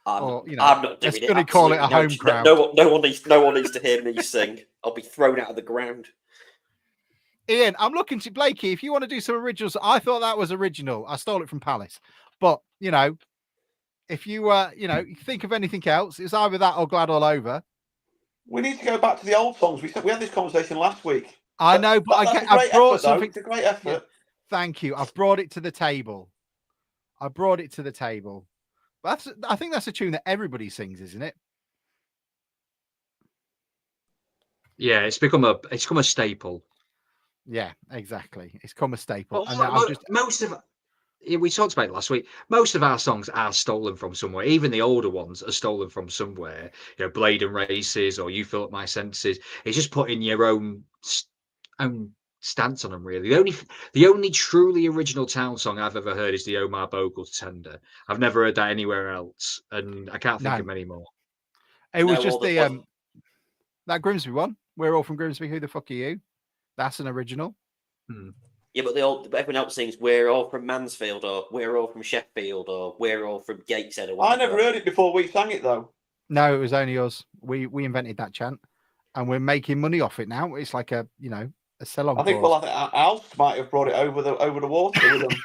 I'm not doing it. Going to call it a home crowd. No one needs to hear me sing. I'll be thrown out of the ground. Ian, I'm looking to Blakey. If you want to do some originals, I thought that was original. I stole it from Palace, but if you think of anything else, it's either that or Glad All Over. We need to go back to the old songs. We had this conversation last week. I know, but I brought something. It's a great effort. Yeah. Thank you. I've brought it to the table. But I think that's a tune that everybody sings, isn't it? Yeah, it's become a staple. Yeah, exactly. It's become a staple. Well, we talked about it last week. Most of our songs are stolen from somewhere. Even the older ones are stolen from somewhere. Blade and Races or You Fill Up My Senses. It's just putting your own stance on them, really. The only truly original town song I've ever heard is the Omar Bogle's Tender. I've never heard that anywhere else, and I can't think of many more. It was just that Grimsby one. We're all from Grimsby. Who the fuck are you? That's an original. Yeah, but everyone else sings "We're all from Mansfield" or "We're all from Sheffield" or "We're all from Gateshead." Or I never heard it before we sang it though. No, it was only us. We invented that chant, and we're making money off it now. It's like a sell-on. I think Alf might have brought it over the water with them.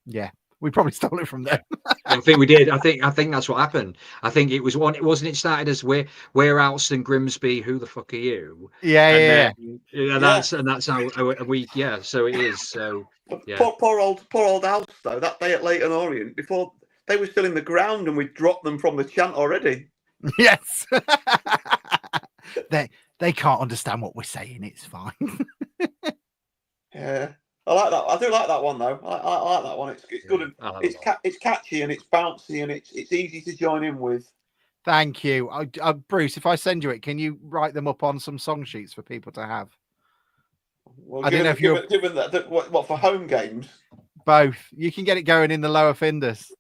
Yeah, we probably stole it from them. I think we did. I think that's what happened. I think it was one. It wasn't. It started as we're Alston Grimsby. Who the fuck are you? Yeah. That's how we. Yeah. So it is. So yeah. Poor old Alf though. That day at Leighton Orient, before they were still in the ground and we dropped them from the chant already. Yes. They can't understand what we're saying. It's fine. Yeah. I like that. I do like that one though. I like that one. It's good and it's catchy and it's bouncy and it's easy to join in with. Thank you, Bruce. If I send you it, can you write them up on some song sheets for people to have? Well, I don't know if you're given that what for home games. Both. You can get it going in the lower Findus.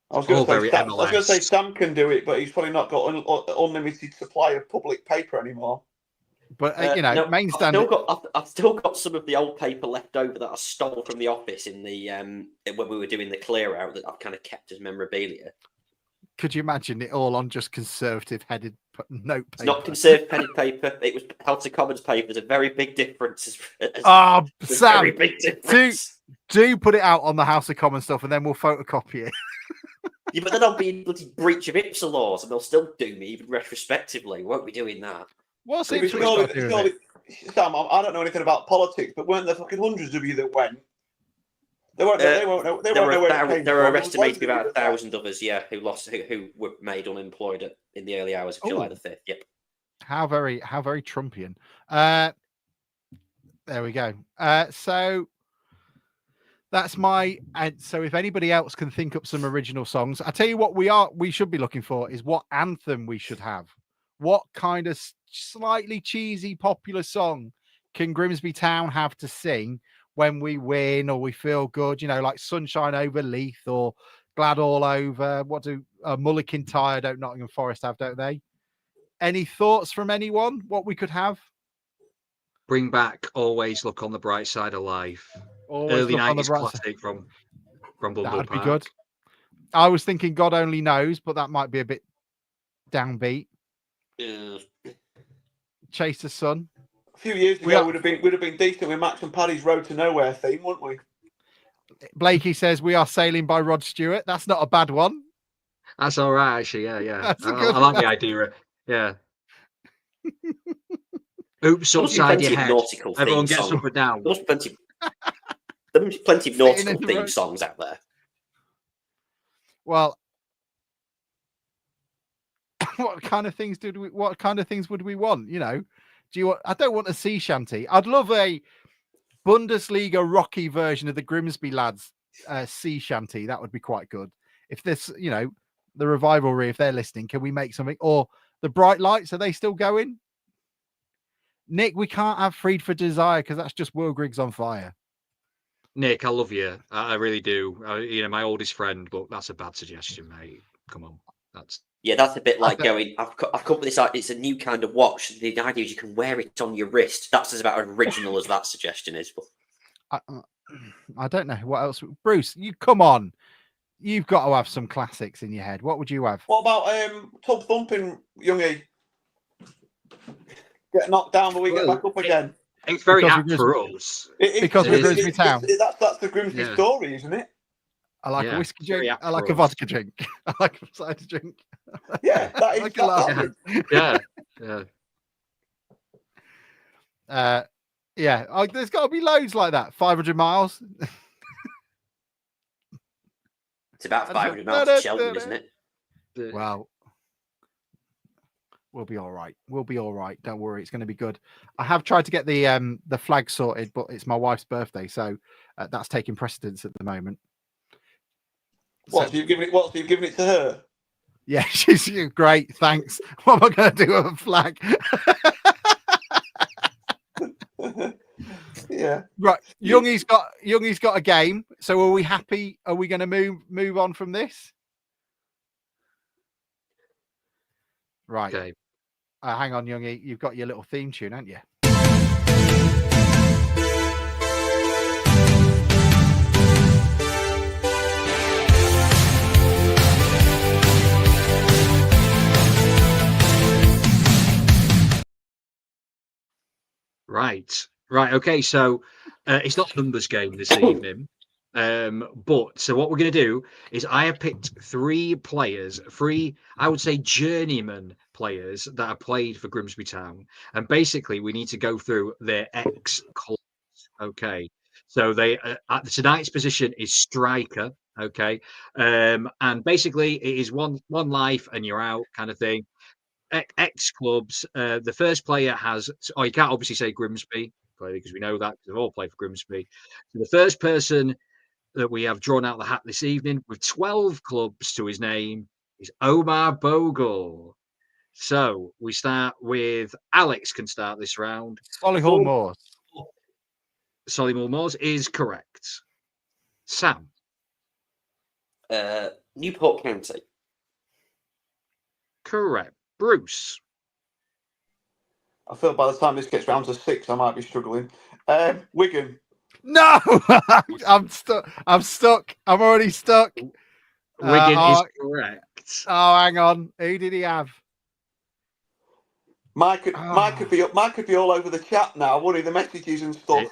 I was going to say Sam can do it, but he's probably not got unlimited supply of public paper anymore. But main standard. I've still got some of the old paper left over that I stole from the office in the when we were doing the clear out that I've kind of kept as memorabilia. Could you imagine it all on just conservative headed note paper? It's not conservative headed paper. It was House of Commons paper. There's a very big difference. Sam, very big difference. Do put it out on the House of Commons stuff, and then we'll photocopy it. Yeah, but then I'll be in bloody breach of IPSA laws, and they'll still do me even retrospectively. Won't be doing that. What's it? Sam, I don't know anything about politics, but weren't there fucking hundreds of you that went? They won't know where it came There were from. estimated to be about 1,000 of us, who were made unemployed in the early hours of July the 5th. Yep. How very Trumpian. There we go. So that's my. So if anybody else can think up some original songs, I tell you what we should be looking for is what anthem we should have. What kind of slightly cheesy popular song can Grimsby Town have to sing when we win or we feel good? Like Sunshine Over Leith or Glad All Over. What do Mulligan Tire don't Nottingham Forest have, don't they? Any thoughts from anyone? What we could have? Bring back Always Look on the Bright Side of Life. Always Early 90s classic from Bumble That'd Park. Be good. I was thinking God Only Knows, but that might be a bit downbeat. Chase the Sun. A few years ago, would have been decent with Max and Paddy's Road to Nowhere theme, wouldn't we? Blakey says We Are Sailing by Rod Stewart. That's not a bad one. That's all right, actually. Yeah. That's I like the idea. Yeah. Oops, upside your head. Everyone gets up and down. There's plenty. There's plenty of nautical theme songs out there. Well, what kind of things would we want? You know, I don't want a sea shanty. I'd love a Bundesliga Rocky version of the Grimsby lads sea shanty. That would be quite good. If this, you know, the Revivalry, if they're listening, can we make something? Or the Bright Lights, are they still going? Nick, we can't have Freed for Desire because that's just Will Griggs on fire. Nick, I love you. I really do. You know, my oldest friend, but that's a bad suggestion, mate. Come on. That's a bit like going, I've come up with this, it's a new kind of watch. The idea is you can wear it on your wrist. That's as about original as that suggestion is. But I don't know. What else? Bruce, you come on. You've got to have some classics in your head. What would you have? What about Tub Thumping, Youngie? Get knocked down, but we get back up again. It's very apt for us. Because we're Grimsby Town. That's the Grimsby story, isn't it? I like a whiskey drink. I like a vodka drink. I like a cider drink. Yeah, that is like there's got to be loads like that. 500 miles. It's about 500 miles to Cheltenham, isn't it? Well, we'll be all right. We'll be all right. Don't worry, it's going to be good. I have tried to get the flag sorted, but it's my wife's birthday, so that's taking precedence at the moment. What? So you've given it to her? Yeah, she's great. Thanks. What am I going to do with a flag? Yeah. Right. Youngie's got a game. So are we happy? Are we going to move on from this? Right. Okay. Hang on, Youngie. You've got your little theme tune, haven't you? Right. Okay. So it's not a numbers game this evening. But so what we're going to do is I have picked three, I would say journeyman players that have played for Grimsby Town. And basically we need to go through their ex-clubs. Okay. So they, at tonight's position is striker. Okay. And basically it is one life and you're out kind of thing. Ex-clubs. The first player has, you can't obviously say Grimsby because we know that because they've all played for Grimsby. So the first person that we have drawn out the hat this evening with 12 clubs to his name is Omar Bogle. So we start with Alex. Can start this round. Solihull Moors. Solihull Moors is correct. Sam. Newport County. Correct. Bruce. I feel by the time this gets round to 6, I might be struggling. Wigan. No, I'm stuck. I'm already stuck. Wigan is correct. Oh, hang on. Who did he have? Mike could be all over the chat now, wouldn't he? The messages and stuff.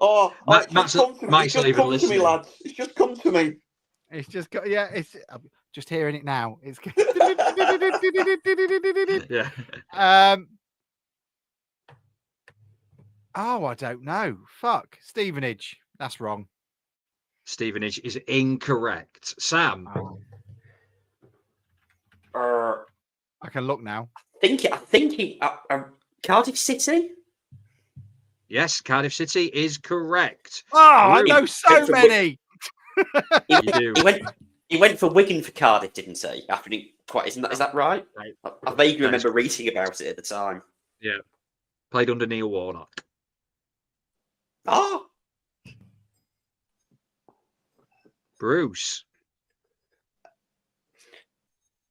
It's just come to me, lads. It's just come to me. It's just got, I'm just hearing it now. It's yeah. Oh, I don't know. Fuck. Stevenage. That's wrong. Stevenage is incorrect. Sam. I can look now. I think Cardiff City. Yes, Cardiff City is correct. Oh, I know so many. He went for Wigan for Cardiff, didn't he? Is that right? Right. I vaguely remember reading about it at the time. Yeah. Played under Neil Warnock. Oh. Bruce.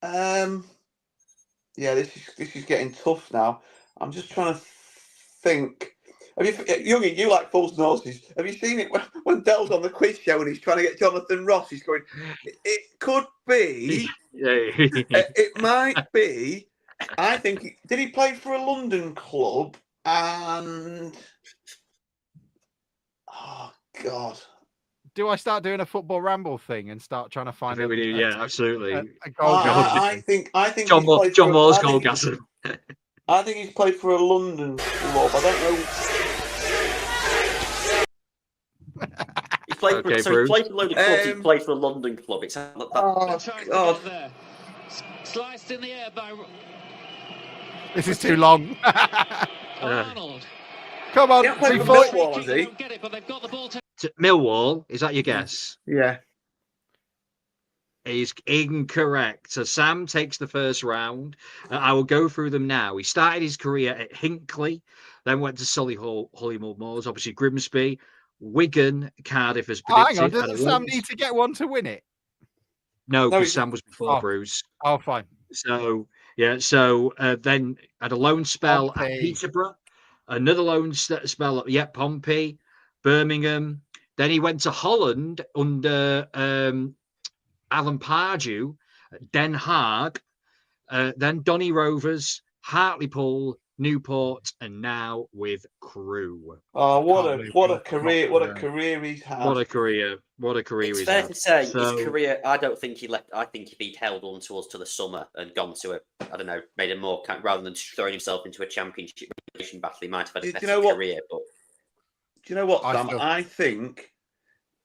Yeah, this is getting tough now. I'm just trying to think. Youngie, you like false noses. Have you seen it when Dell's on the quiz show and he's trying to get Jonathan Ross? He's going, it could be. It might be. I think. Did he play for a London club? And oh God. Do I start doing a football ramble thing and start trying to find we do, yeah, absolutely. I think John Moore's Goldgasser. I think he's played for a London club. I don't know. played for, Okay, so he played for a load of clubs. He played for a London club. It's God. Sliced in the air by. This is too long. Arnold. Come on, Yeah, play for Fleetwood. Millwall, has he? Get it, but they've got the ball. Millwall, is that your guess? Yeah. Is incorrect. So Sam takes the first round. I will go through them now. He started his career at Hinckley, then went to Holymoor Moors, obviously Grimsby, Wigan, Cardiff as predicted. Hang on, doesn't Sam need to get one to win it? No, because Sam was before Bruce. Oh, fine. So yeah, then had a loan spell at Peterborough, another loan spell at Pompey, Birmingham. Then he went to Holland under Alan Pardew, Den Haag, then Donny Rovers, Hartlepool, Newport, and now with Crewe. Oh, what a career! What a career he's had! What a career! It's fair to say his career. I don't think he left. I think if he'd held on to us to the summer and gone to I don't know, made a more rather than throwing himself into a championship battle, he might have had a better career. But do you know what, Sam? I think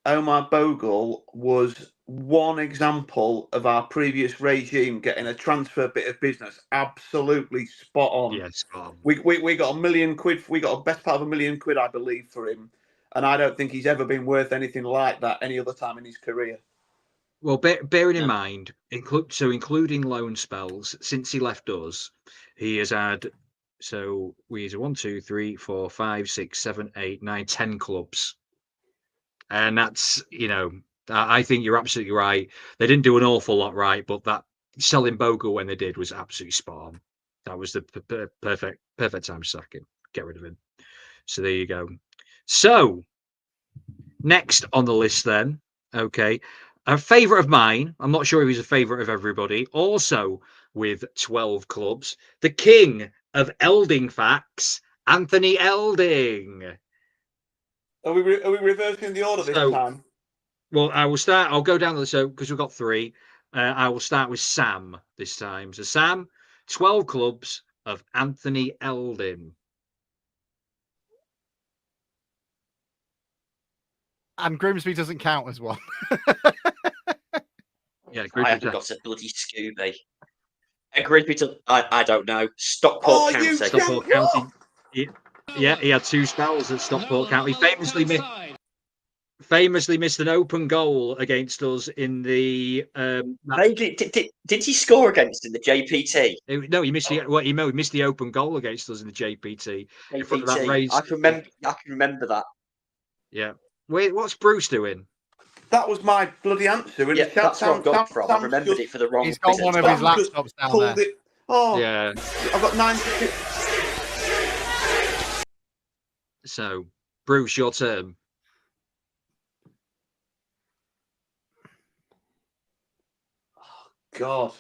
Omar Bogle was one example of our previous regime getting a transfer bit of business absolutely spot on. Yes, we got £1 million. We got a best part of £1 million, I believe, for him, and I don't think he's ever been worth anything like that any other time in his career. Well, bearing in mind, including loan spells, since he left us, he has had. So he's 1, 2, 3, 4, 5, 6, 7, 8, 9, 10 clubs. And that's, I think you're absolutely right. They didn't do an awful lot right, but that selling Bogle when they did was absolutely spot on. That was the perfect time to sack him, get rid of him. So there you go. So next on the list then, okay, a favourite of mine. I'm not sure if he's a favourite of everybody. Also with 12 clubs, the king of Elding facts, Anthony Elding. Are we reversing the order this time? Well, I'll go down the list because we've got 3. I will start with Sam this time. So Sam, 12 clubs of Anthony Elding. And Grimsby doesn't count as one. Yeah, I haven't got a bloody Scooby. Grimsby, I don't know. Stockport County. Stockport County. Yeah, he had 2 spells at Stockport County. Famously missed an open goal against us in the. Did he score against in the JPT? No, he missed. He missed the open goal against us in the JPT. In front of that raised. I can remember that. Yeah. Wait, what's Bruce doing? That was my bloody answer. Yeah, that's where I got from. I remembered it for the wrong. He's got one of his laptops down there. Oh, yeah. I've got 9. So, Bruce, your turn. Oh, God.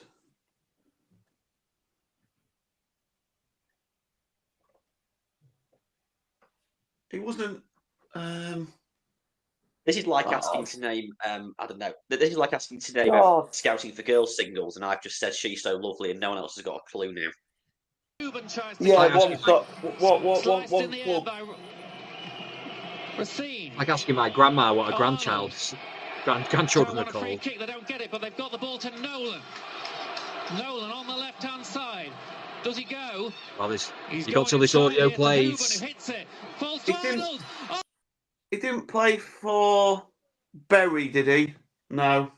He wasn't. This is like asking to name. I don't know. This is like asking to name Scouting for Girls singles, and I've just said She's So Lovely, and no one else has got a clue now. Yeah, one club. Like asking my grandma what a grandchildren are called. Free kick, they don't get it, but they've got the ball to Nolan. Nolan on the left-hand side. Does he go? Well, you got till this audio plays. He didn't play for Bury, did he? No.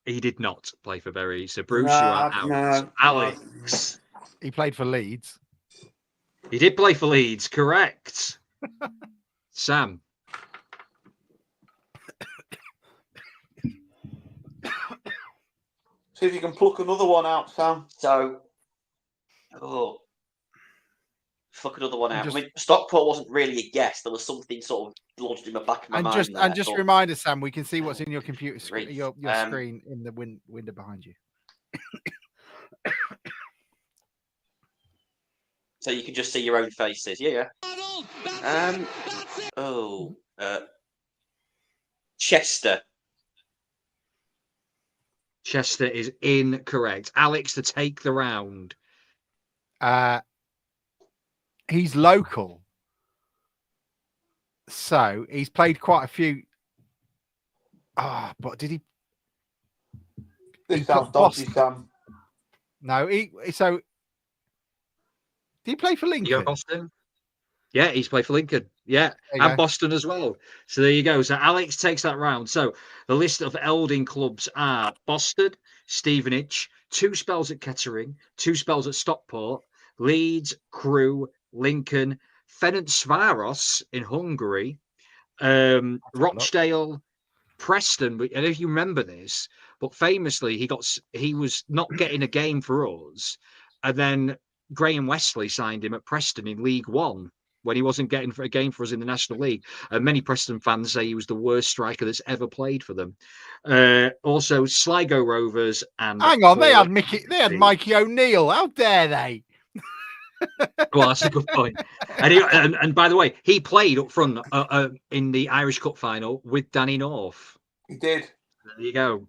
He did not play for Bury. So Bruce, you are out. No, Alex. He played for Leeds. He did play for Leeds, correct. Sam. See if you can pluck another one out, Sam. So, fuck another one out. I mean, Stockport wasn't really a guess. There was something sort of lodged in the back of my mind. Just remind us, Sam, we can see what's in your computer screen, your screen in the window behind you. So you can just see your own faces. Yeah. Chester. Chester is incorrect. Alex, to take the round. He's local. So he's played quite a few. But did he? This sounds dodgy, Sam. No, so did he play for Lincoln? You go Boston? Yeah, he's played for Lincoln. Yeah, go. and Boston as well. So there you go. So Alex takes that round. So the list of Elding clubs are Boston, Stevenage, 2 spells at Kettering, 2 spells at Stockport, Leeds, Crewe, Lincoln, Ferencváros in Hungary, Rochdale, Preston. I don't know if you remember this, but famously he was not getting a game for us, and then Graham Wesley signed him at Preston in League One when he wasn't getting a game for us in the National League. And many Preston fans say he was the worst striker that's ever played for them. Also, Sligo Rovers and hang on, they had Mikey O'Neill. How dare they? Well, that's a good point. And by the way, he played up front in the Irish Cup final with Danny North. He did. There you go.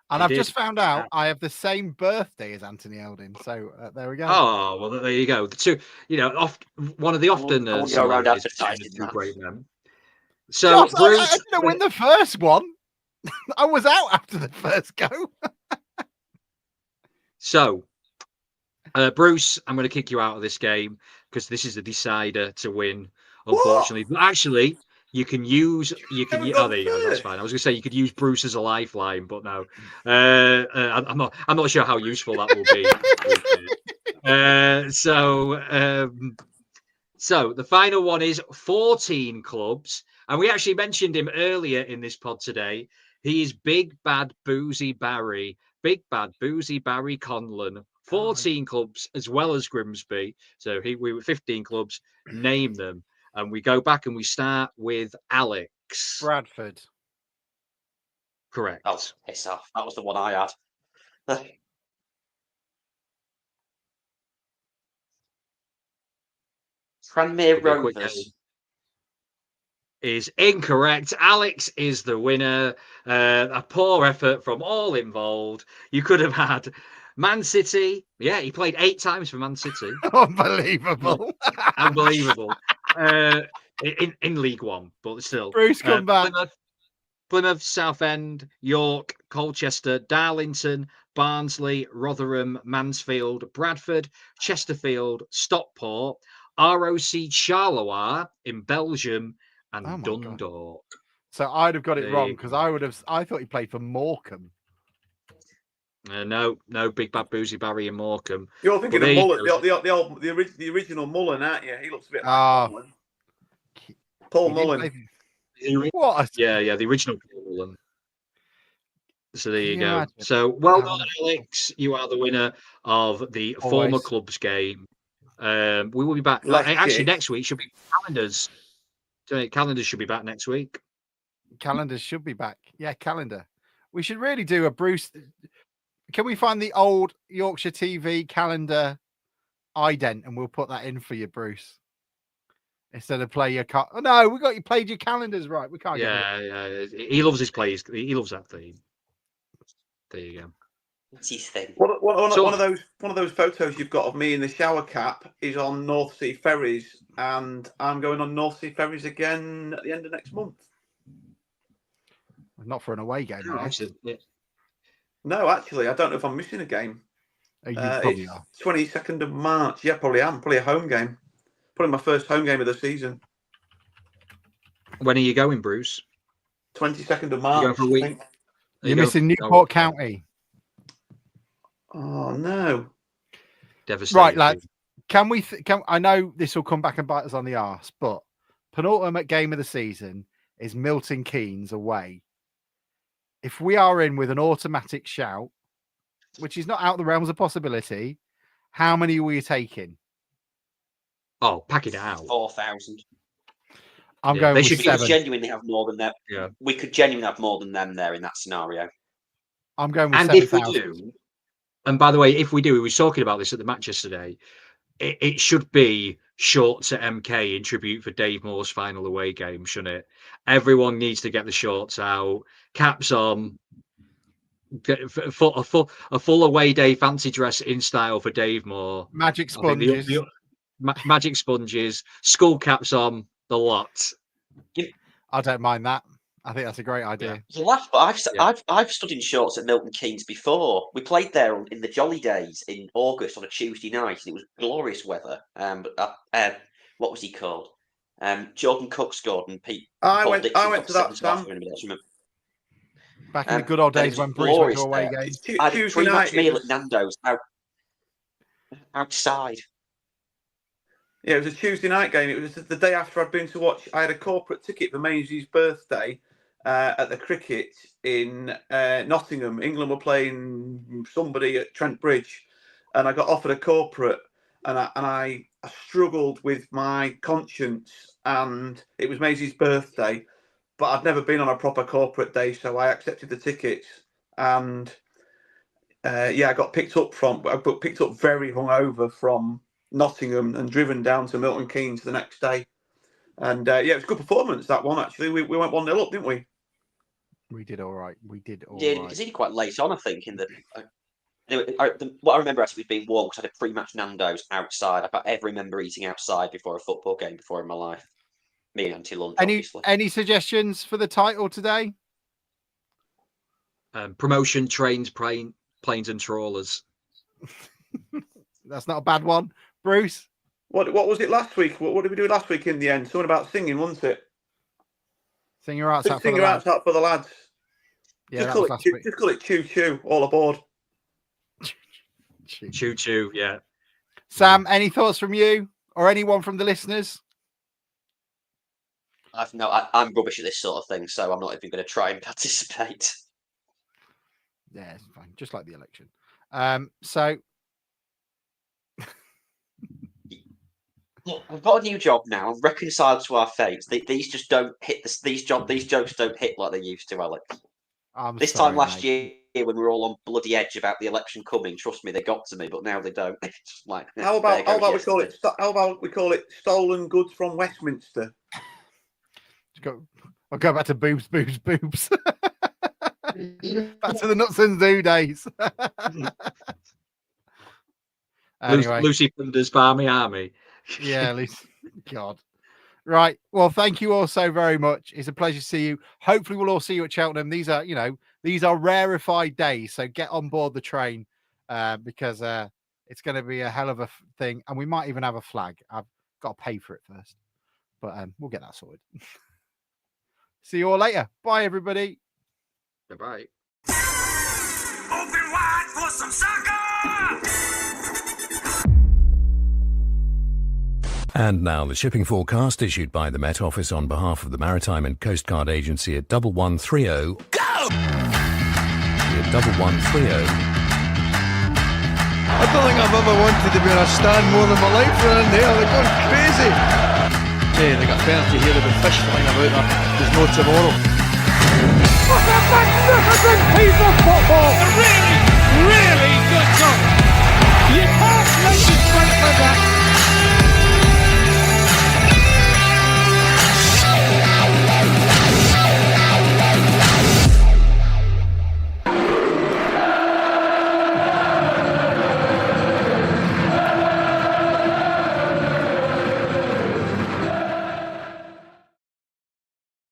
And I've just found out I have the same birthday as Anthony Elding. So there we go. Oh, well, there you go. The two, one of the often go around advertising great men. So Bruce, I didn't win the first one. I was out after the first go. So, Bruce, I'm going to kick you out of this game because this is the decider to win, unfortunately. But actually, oh, there you go. That's fine. I was going to say you could use Bruce as a lifeline, but no. I'm not sure how useful that will be. So the final one is 14 clubs, and we actually mentioned him earlier in this pod today. He is Big Bad Boozy Barry Conlon. 14 clubs as well as Grimsby. So we were 15 clubs. Name them. And we go back and we start with Alex. Bradford. Correct. Oh, piss off. That was the one I had. Tranmere Rovers is incorrect. Alex is the winner. A poor effort from all involved. You could have had Man City. Yeah, he played 8 times for Man City. Unbelievable. Unbelievable. In League One, but still. Bruce, come back. Plymouth, Southend, York, Colchester, Darlington, Barnsley, Rotherham, Mansfield, Bradford, Chesterfield, Stockport, ROC Charleroi in Belgium, and Dundalk. So I'd have got it wrong because I thought he played for Morecambe. No, Big Bad Boozy Barry and Morecambe. You're thinking of Mullen, the original Mullen, aren't you? He looks a bit like Mullen. Paul Mullen. What? Yeah, the original Paul Mullen. So there you go. So well done, Alex. You are the winner of the former clubs game. We will be back. Actually, next week should be calendars. Calendars should be back next week. Calendars should be back. Yeah, calendar. We should really do a Bruce. Can we find the old Yorkshire TV calendar ident and we'll put that in for you, Bruce? Instead of play your car. Oh no, you played your calendars right. We can't. Yeah. He loves his plays. He loves that theme. There you go. It's his thing. One of those photos you've got of me in the shower cap is on North Sea Ferries, and I'm going on North Sea Ferries again at the end of next month. Not for an away game. No, actually, I don't know if I'm missing a game. You probably are. 22nd of March. Yeah, probably am. Probably a home game. Probably my first home game of the season. When are you going, Bruce? 22nd of March. You're going for a week? You're missing Newport County. Oh no! Devastating. Right, lads. Can we? I know this will come back and bite us on the arse, but penultimate game of the season is Milton Keynes away. If we are in with an automatic shout, which is not out of the realms of possibility, how many were you taking? Oh, pack it out. 4,000. I'm going with 7. We could genuinely have more than them. Yeah. We could genuinely have more than them there in that scenario. I'm going with 7,000. And 7, if we do, and by the way, if we do, we were talking about this at the match yesterday, it should be shorts at MK in tribute for Dave Moore's final away game, shouldn't it? Everyone needs to get the shorts out, caps on, a full away day fancy dress in style for Dave Moore. Magic sponges. Magic sponges, skull caps on, the lot. I don't mind that. I think that's a great idea. You laugh, but I've stood in shorts at Milton Keynes before. We played there in the jolly days in August on a Tuesday night, and it was glorious weather. What was he called? Jordan Cook scored, and Pete. I went to that, Sam. Back in the good old days when Bruce went to away games. I had a pre-match meal at Nando's outside. Yeah, it was a Tuesday night game. It was the day after I'd been to watch. I had a corporate ticket for Maisie's birthday at the cricket in Nottingham. England were playing somebody at Trent Bridge, and I got offered a corporate, and I struggled with my conscience, and it was Maisie's birthday, but I'd never been on a proper corporate day, so I accepted the tickets, and I got picked up very hungover from Nottingham and driven down to Milton Keynes the next day. And it was a good performance, that one, actually. We went 1-0 up, didn't we? We did all right. Yeah, because he quite late on, I think. What I remember actually was being warm because I had a pre-match Nando's outside. I can't ever remember eating outside before a football game before in my life. Me and anti-lunch, obviously. Any suggestions for the title today? Promotion, trains, planes and trawlers. That's not a bad one. Bruce? What was it last week? What did we do last week in the end? Something about singing, wasn't it? Sing your hearts out for the lads. Yeah, just call it Choo Choo, all aboard. Choo Choo, yeah. Sam, any thoughts from you or anyone from the listeners? I'm rubbish at this sort of thing, so I'm not even going to try and participate. Yeah, it's fine. Just like the election. So... Look, I've got a new job now. I'm reconciled to our fates. These just don't hit. These jokes don't hit like they used to, Alex. This time last year, when we were all on bloody edge about the election coming, trust me, they got to me. But now they don't. It's just like, how about we call it stolen goods from Westminster? I'll go back to boobs. Back to the nuts and zoo days. Anyway. Lucy Thunder's Barmy Army. Yeah, at least. God. Right. Well, thank you all so very much. It's a pleasure to see you. Hopefully we'll all see you at Cheltenham. These are rarefied days. So get on board the train because it's going to be a hell of a thing. And we might even have a flag. I've got to pay for it first. But we'll get that sorted. See you all later. Bye, everybody. Bye-bye. Open wide for some soccer! And now the shipping forecast issued by the Met Office on behalf of the Maritime and Coast Guard Agency at 1130. Go! At 1130. I don't think I've ever wanted to be on a stand more than my life around there. They're going crazy. Yeah, they got penalty here. There'll be fish flying about there. There's no tomorrow. What a magnificent piece of football! A really, really good goal. You can't make it straight for that.